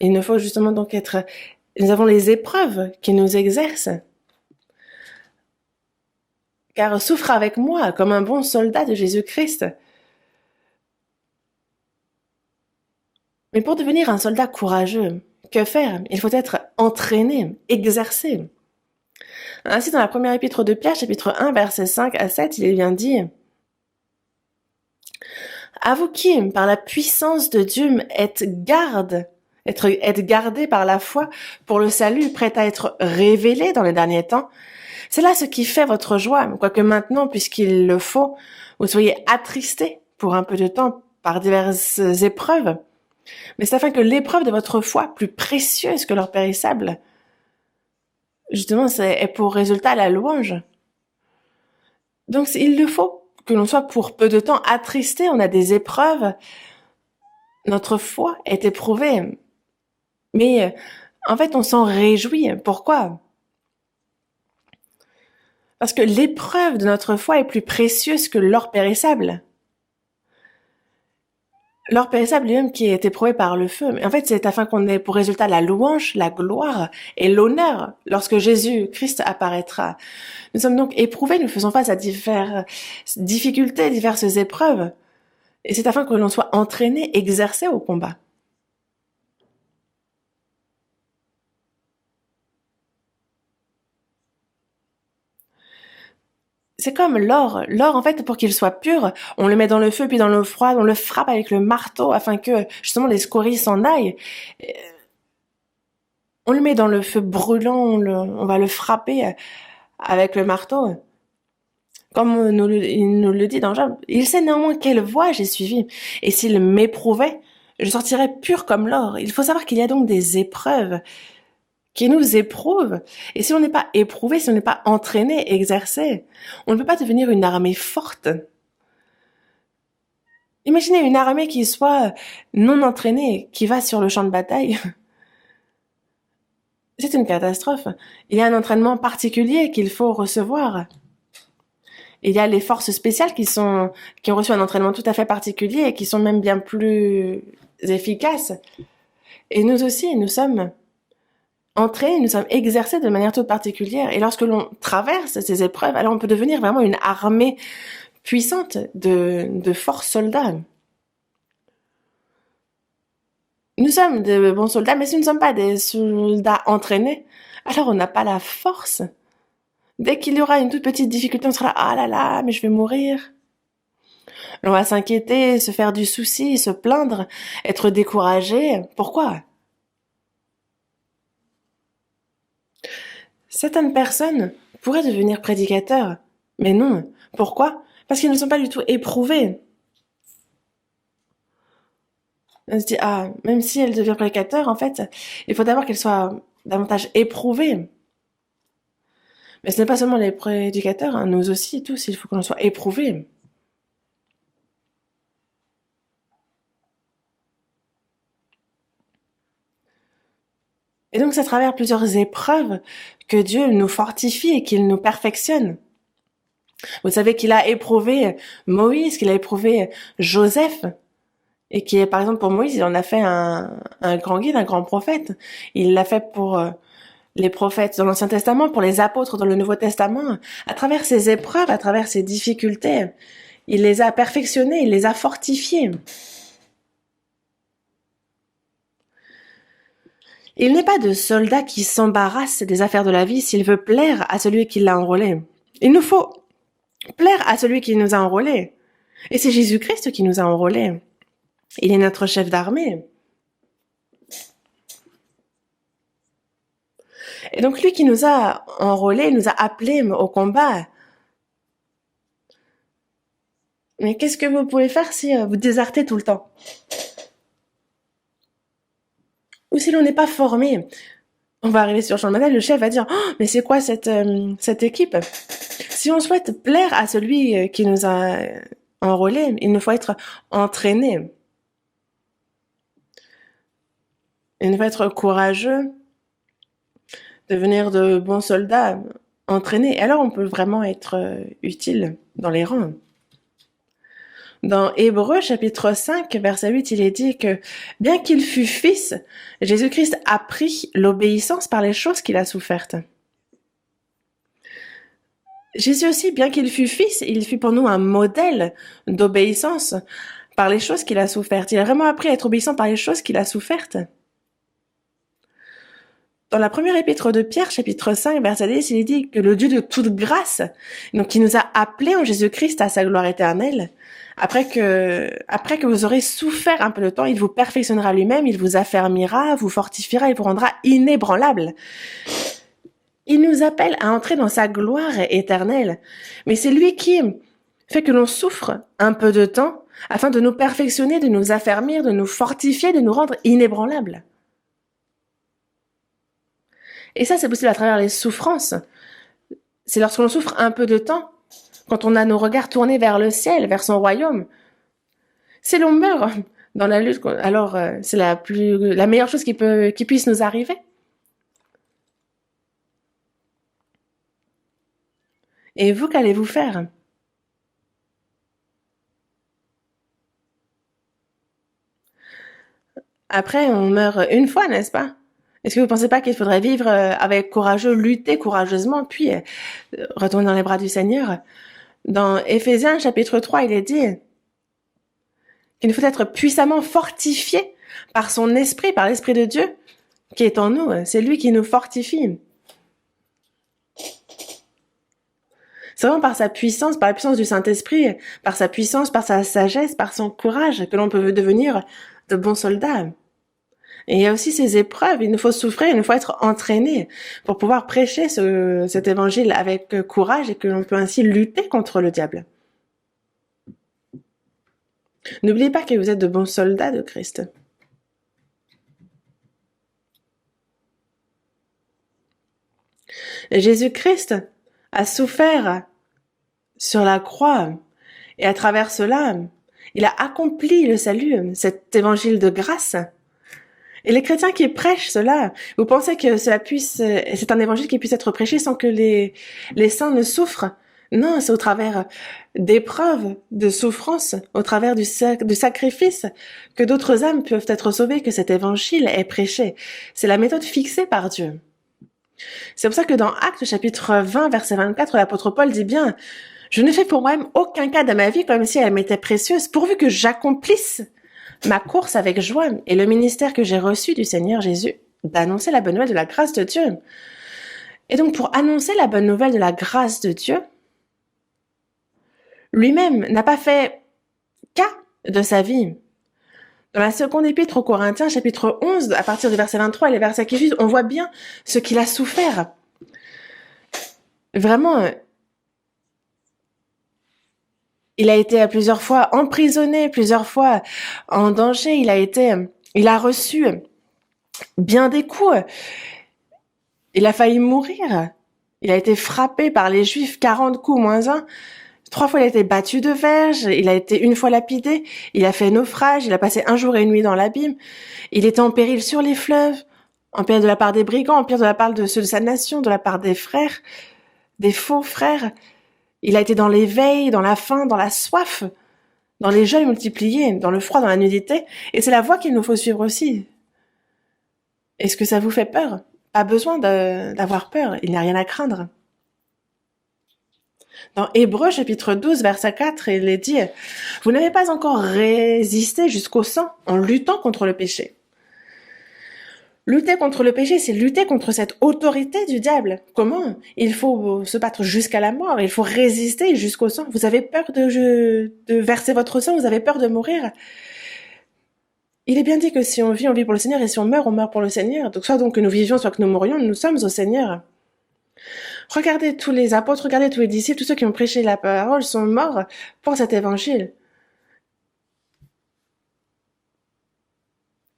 il nous faut justement donc nous avons les épreuves qui nous exercent. Car souffre avec moi comme un bon soldat de Jésus-Christ. Mais pour devenir un soldat courageux, que faire? Il faut être entraîné, exercé. Ainsi, dans la première épître de Pierre, chapitre 1, versets 5 à 7, il est bien dit: à vous qui, par la puissance de Dieu, êtes gardés par la foi pour le salut, prêt à être révélé dans les derniers temps. C'est là ce qui fait votre joie, quoique maintenant, puisqu'il le faut, vous soyez attristés pour un peu de temps par diverses épreuves. Mais c'est afin que l'épreuve de votre foi, plus précieuse que l'or périssable, justement, est pour résultat la louange. Donc, il le faut que l'on soit pour peu de temps attristé, on a des épreuves, notre foi est éprouvée. Mais en fait, on s'en réjouit. Pourquoi? Parce que l'épreuve de notre foi est plus précieuse que l'or périssable. L'or périssable lui-même qui est éprouvé par le feu. Mais en fait, c'est afin qu'on ait pour résultat la louange, la gloire et l'honneur lorsque Jésus-Christ apparaîtra. Nous sommes donc éprouvés, nous faisons face à diverses difficultés, diverses épreuves. Et c'est afin que l'on soit entraîné, exercé au combat. C'est comme l'or. L'or, en fait, pour qu'il soit pur, on le met dans le feu, puis dans l'eau froide, on le frappe avec le marteau afin que, justement, les scories s'en aillent. On le met dans le feu brûlant, on va le frapper avec le marteau. Comme il nous le dit dans Job, il sait néanmoins quelle voie j'ai suivie. Et s'il m'éprouvait, je sortirais pur comme l'or. Il faut savoir qu'il y a donc des épreuves qui nous éprouvent. Et si on n'est pas éprouvé, si on n'est pas entraîné, exercé, on ne peut pas devenir une armée forte. Imaginez une armée qui soit non entraînée, qui va sur le champ de bataille. C'est une catastrophe. Il y a un entraînement particulier qu'il faut recevoir. Il y a les forces spéciales qui ont reçu un entraînement tout à fait particulier et qui sont même bien plus efficaces. Et nous aussi, nous sommes entrés, nous sommes exercés de manière toute particulière. Et lorsque l'on traverse ces épreuves, alors on peut devenir vraiment une armée puissante de forts soldats. Nous sommes de bons soldats, mais si nous ne sommes pas des soldats entraînés, alors on n'a pas la force. Dès qu'il y aura une toute petite difficulté, on sera là, ah là là, mais je vais mourir. On va s'inquiéter, se faire du souci, se plaindre, être découragé. Pourquoi? Certaines personnes pourraient devenir prédicateurs, mais non. Pourquoi? Parce qu'ils ne sont pas du tout éprouvés. On se dit, ah, même si elle devient prédicateur, en fait, il faut d'abord qu'elle soit davantage éprouvée. Mais ce n'est pas seulement les prédicateurs, hein, nous aussi, tous, il faut qu'on soit éprouvés. Et donc, c'est à travers plusieurs épreuves que Dieu nous fortifie et qu'il nous perfectionne. Vous savez qu'il a éprouvé Moïse, qu'il a éprouvé Joseph, et qui est, par exemple, pour Moïse, il en a fait un grand guide, un grand prophète. Il l'a fait pour les prophètes dans l'Ancien Testament, pour les apôtres dans le Nouveau Testament. À travers ces épreuves, à travers ces difficultés, il les a perfectionnés, il les a fortifiés. Il n'est pas de soldat qui s'embarrasse des affaires de la vie s'il veut plaire à celui qui l'a enrôlé. Il nous faut plaire à celui qui nous a enrôlés. Et c'est Jésus-Christ qui nous a enrôlés. Il est notre chef d'armée. Et donc lui qui nous a enrôlés, nous a appelés au combat. Mais qu'est-ce que vous pouvez faire si vous désertez tout le temps? Ou si l'on n'est pas formé? On va arriver sur le champ de bataille, le chef va dire oh, mais c'est quoi cette équipe? Si on souhaite plaire à celui qui nous a enrôlés, il nous faut être entraîné. Il nous faut être courageux, devenir de bons soldats, entraînés. Et alors on peut vraiment être utile dans les rangs. Dans Hébreux chapitre 5, verset 8, il est dit que bien qu'il fût fils, Jésus-Christ a pris l'obéissance par les choses qu'il a souffertes. Jésus aussi, bien qu'il fût fils, il fut pour nous un modèle d'obéissance par les choses qu'il a souffertes. Il a vraiment appris à être obéissant par les choses qu'il a souffertes. Dans la première épître de Pierre, chapitre 5, verset 10, il est dit que le Dieu de toute grâce, donc qui nous a appelés en Jésus-Christ à sa gloire éternelle, après que vous aurez souffert un peu de temps, il vous perfectionnera lui-même, il vous affermira, vous fortifiera et vous rendra inébranlable. Il nous appelle à entrer dans sa gloire éternelle. Mais c'est lui qui fait que l'on souffre un peu de temps afin de nous perfectionner, de nous affermir, de nous fortifier, de nous rendre inébranlables. Et ça, c'est possible à travers les souffrances. C'est lorsque l'on souffre un peu de temps, quand on a nos regards tournés vers le ciel, vers son royaume. Si l'on meurt dans la lutte, alors c'est la meilleure chose qui puisse nous arriver. Et vous, qu'allez-vous faire? Après, on meurt une fois, n'est-ce pas? Est-ce que vous ne pensez pas qu'il faudrait vivre avec courageux, lutter courageusement, puis retourner dans les bras du Seigneur? Dans Éphésiens chapitre 3, il est dit qu'il faut être puissamment fortifié par son esprit, par l'esprit de Dieu qui est en nous. C'est lui qui nous fortifie. C'est vraiment par sa puissance, par la puissance du Saint-Esprit, par sa puissance, par sa sagesse, par son courage que l'on peut devenir de bons soldats. Et il y a aussi ces épreuves, il nous faut souffrir, il nous faut être entraîné pour pouvoir prêcher cet évangile avec courage et que l'on peut ainsi lutter contre le diable. N'oubliez pas que vous êtes de bons soldats de Christ. Jésus-Christ a souffert sur la croix et à travers cela, il a accompli le salut, cet évangile de grâce. Et les chrétiens qui prêchent cela, vous pensez que c'est un évangile qui puisse être prêché sans que les saints ne souffrent? Non, c'est au travers d'épreuves, de souffrances, au travers du sacrifice que d'autres âmes peuvent être sauvées, que cet évangile est prêché. C'est la méthode fixée par Dieu. C'est pour ça que dans Actes chapitre 20, verset 24, l'apôtre Paul dit bien « Je ne fais pour moi-même aucun cas de ma vie comme si elle m'était précieuse, pourvu que j'accomplisse ma course avec joie et le ministère que j'ai reçu du Seigneur Jésus, d'annoncer la bonne nouvelle de la grâce de Dieu. » Et donc pour annoncer la bonne nouvelle de la grâce de Dieu, lui-même n'a pas fait cas de sa vie. Dans la seconde épître aux Corinthiens, chapitre 11, à partir du verset 23 et les versets qui suivent, on voit bien ce qu'il a souffert. Vraiment, il a été plusieurs fois emprisonné, plusieurs fois en danger. Il a reçu bien des coups. Il a failli mourir. Il a été frappé par les Juifs, 40 coups moins 1. 3 fois, il a été battu de verge. Il a été une fois lapidé. Il a fait naufrage. Il a passé 1 jour et une nuit dans l'abîme. Il était en péril sur les fleuves, en péril de la part des brigands, en péril de la part de ceux de sa nation, de la part des frères, des faux frères. Il a été dans l'éveil, dans la faim, dans la soif, dans les jeûnes multipliés, dans le froid, dans la nudité. Et c'est la voie qu'il nous faut suivre aussi. Est-ce que ça vous fait peur? Pas besoin d'avoir peur. Il n'y a rien à craindre. Dans Hébreux chapitre 12, verset 4, il est dit « Vous n'avez pas encore résisté jusqu'au sang en luttant contre le péché. » Lutter contre le péché, c'est lutter contre cette autorité du diable. Comment? Il faut se battre jusqu'à la mort, il faut résister jusqu'au sang. Vous avez peur de verser votre sang, vous avez peur de mourir. Il est bien dit que si on vit pour le Seigneur, et si on meurt pour le Seigneur. Donc soit donc que nous vivions, soit que nous mourions, nous sommes au Seigneur. Regardez tous les apôtres, regardez tous les disciples, tous ceux qui ont prêché la parole sont morts pour cet évangile.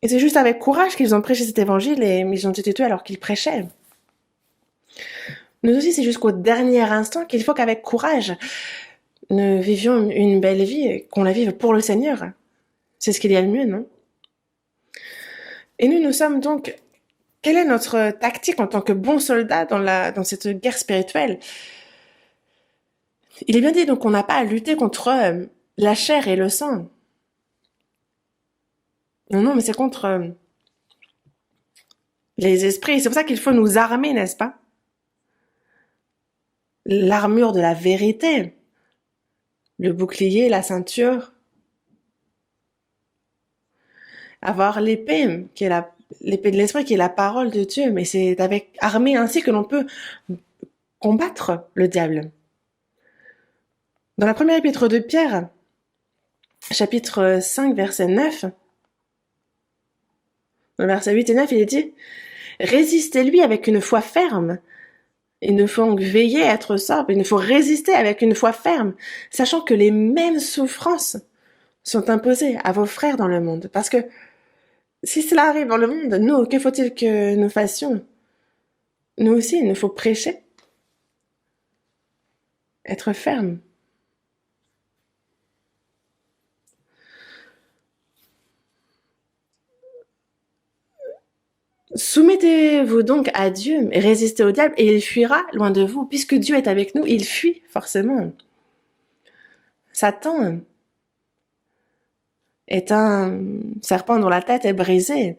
Et c'est juste avec courage qu'ils ont prêché cet évangile et ils ont été tués alors qu'ils prêchaient. Nous aussi, c'est jusqu'au dernier instant qu'il faut qu'avec courage, nous vivions une belle vie et qu'on la vive pour le Seigneur. C'est ce qu'il y a de mieux, non? Et nous sommes donc... Quelle est notre tactique en tant que bons soldats dans cette guerre spirituelle? Il est bien dit donc qu'on n'a pas à lutter contre la chair et le sang. Non, mais c'est contre les esprits. C'est pour ça qu'il faut nous armer, n'est-ce pas? L'armure de la vérité, le bouclier, la ceinture, avoir l'épée, qui est l'épée de l'esprit, qui est la parole de Dieu. Mais c'est avec armée ainsi que l'on peut combattre le diable. Dans la première épître de Pierre, chapitre 5, verset 9, dans le verset 8 et 9, il est dit « Résistez-lui avec une foi ferme. Il nous faut donc veiller à être sobre. Il nous faut résister avec une foi ferme, sachant que les mêmes souffrances sont imposées à vos frères dans le monde. Parce que si cela arrive dans le monde, nous, que faut-il que nous fassions? Nous aussi, il nous faut prêcher, être ferme. Soumettez-vous donc à Dieu et résistez au diable et il fuira loin de vous. Puisque Dieu est avec nous, il fuit forcément. Satan est un serpent dont la tête est brisée.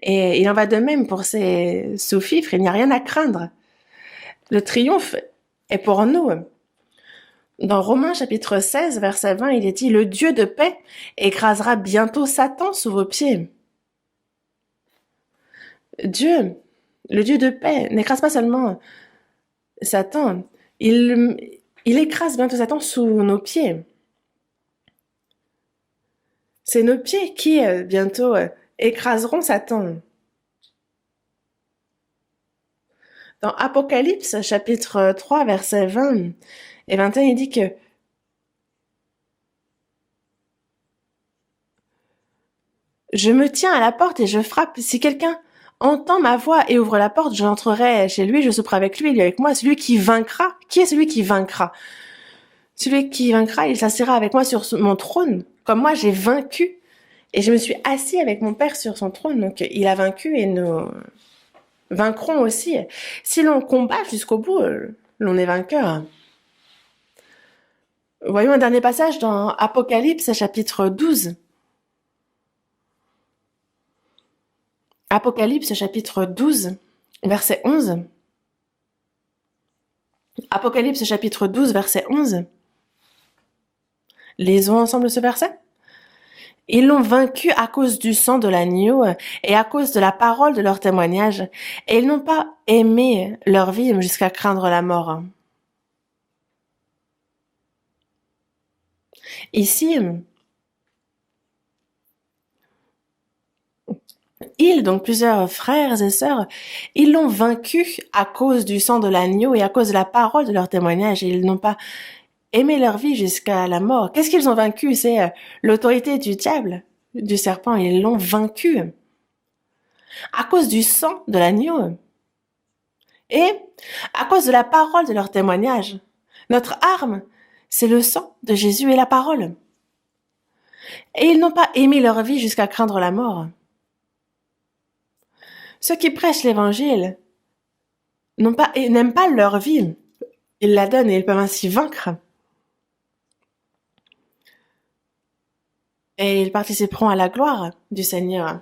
Et il en va de même pour ces sous-fifres, il n'y a rien à craindre. Le triomphe est pour nous. Dans Romains chapitre 16, verset 20, il est dit « Le Dieu de paix écrasera bientôt Satan sous vos pieds ». Dieu, le Dieu de paix, n'écrase pas seulement Satan, il écrase bientôt Satan sous nos pieds. C'est nos pieds qui bientôt écraseront Satan. Dans Apocalypse, chapitre 3, versets 20 et 21, il dit que je me tiens à la porte et je frappe. Si quelqu'un entend ma voix et ouvre la porte, j'entrerai chez lui, je souperai avec lui, lui avec moi. Celui qui vaincra, qui est celui qui vaincra? Celui qui vaincra, il s'assiera avec moi sur mon trône, comme moi j'ai vaincu. Et je me suis assis avec mon Père sur son trône, donc il a vaincu et nous vaincrons aussi. Si l'on combat jusqu'au bout, l'on est vainqueur. Voyons un dernier passage dans Apocalypse, chapitre 12. Apocalypse, chapitre 12, verset 11. Apocalypse, chapitre 12, verset 11. Lisons ensemble ce verset. Ils l'ont vaincu à cause du sang de l'agneau et à cause de la parole de leur témoignage, et ils n'ont pas aimé leur vie jusqu'à craindre la mort. Ici, ils, donc plusieurs frères et sœurs, ils l'ont vaincu à cause du sang de l'agneau et à cause de la parole de leur témoignage, et ils n'ont pas aimé leur vie jusqu'à la mort. Qu'est-ce qu'ils ont vaincu? C'est l'autorité du diable, du serpent, ils l'ont vaincu à cause du sang de l'agneau et à cause de la parole de leur témoignage. Notre arme, c'est le sang de Jésus et la parole. Et ils n'ont pas aimé leur vie jusqu'à craindre la mort. Ceux qui prêchent l'évangile n'aiment pas leur vie. Ils la donnent et ils peuvent ainsi vaincre. Et ils participeront à la gloire du Seigneur.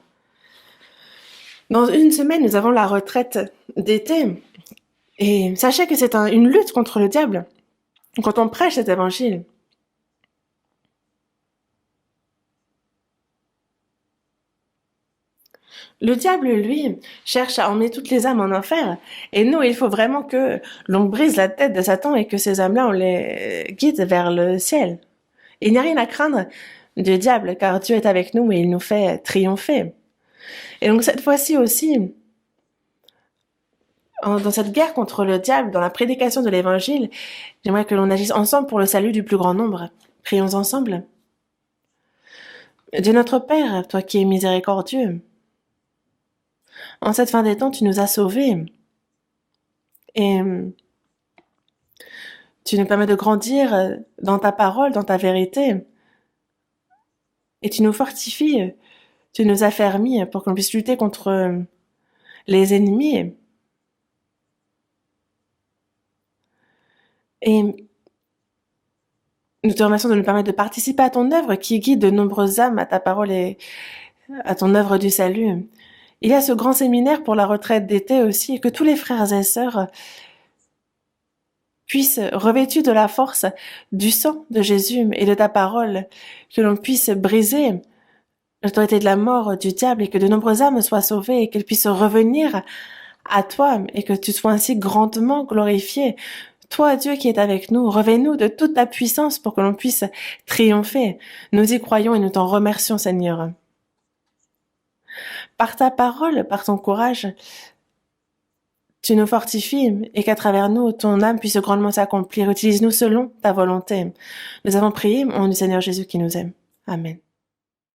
Dans une semaine, nous avons la retraite d'été. Et sachez que c'est une lutte contre le diable quand on prêche cet évangile. Le diable, lui, cherche à emmener toutes les âmes en enfer. Et nous, il faut vraiment que l'on brise la tête de Satan et que ces âmes-là, on les guide vers le ciel. Il n'y a rien à craindre du diable, car Dieu est avec nous et il nous fait triompher. Et donc cette fois-ci aussi, dans cette guerre contre le diable, dans la prédication de l'évangile, j'aimerais que l'on agisse ensemble pour le salut du plus grand nombre. Prions ensemble. Dieu notre Père, toi qui es miséricordieux, en cette fin des temps, tu nous as sauvés et tu nous permets de grandir dans ta parole, dans ta vérité et tu nous fortifies, tu nous affermis pour qu'on puisse lutter contre les ennemis. Et nous te remercions de nous permettre de participer à ton œuvre qui guide de nombreuses âmes à ta parole et à ton œuvre du salut. Il y a ce grand séminaire pour la retraite d'été aussi, et que tous les frères et sœurs puissent, revêtus de la force du sang de Jésus et de ta parole, que l'on puisse briser l'autorité de la mort du diable et que de nombreuses âmes soient sauvées et qu'elles puissent revenir à toi et que tu sois ainsi grandement glorifié. Toi, Dieu qui est avec nous, revêt-nous de toute ta puissance pour que l'on puisse triompher. Nous y croyons et nous t'en remercions, Seigneur. Par ta parole, par ton courage, tu nous fortifies et qu'à travers nous, ton âme puisse grandement s'accomplir. Utilise-nous selon ta volonté. Nous avons prié au nom du Seigneur Jésus qui nous aime. Amen.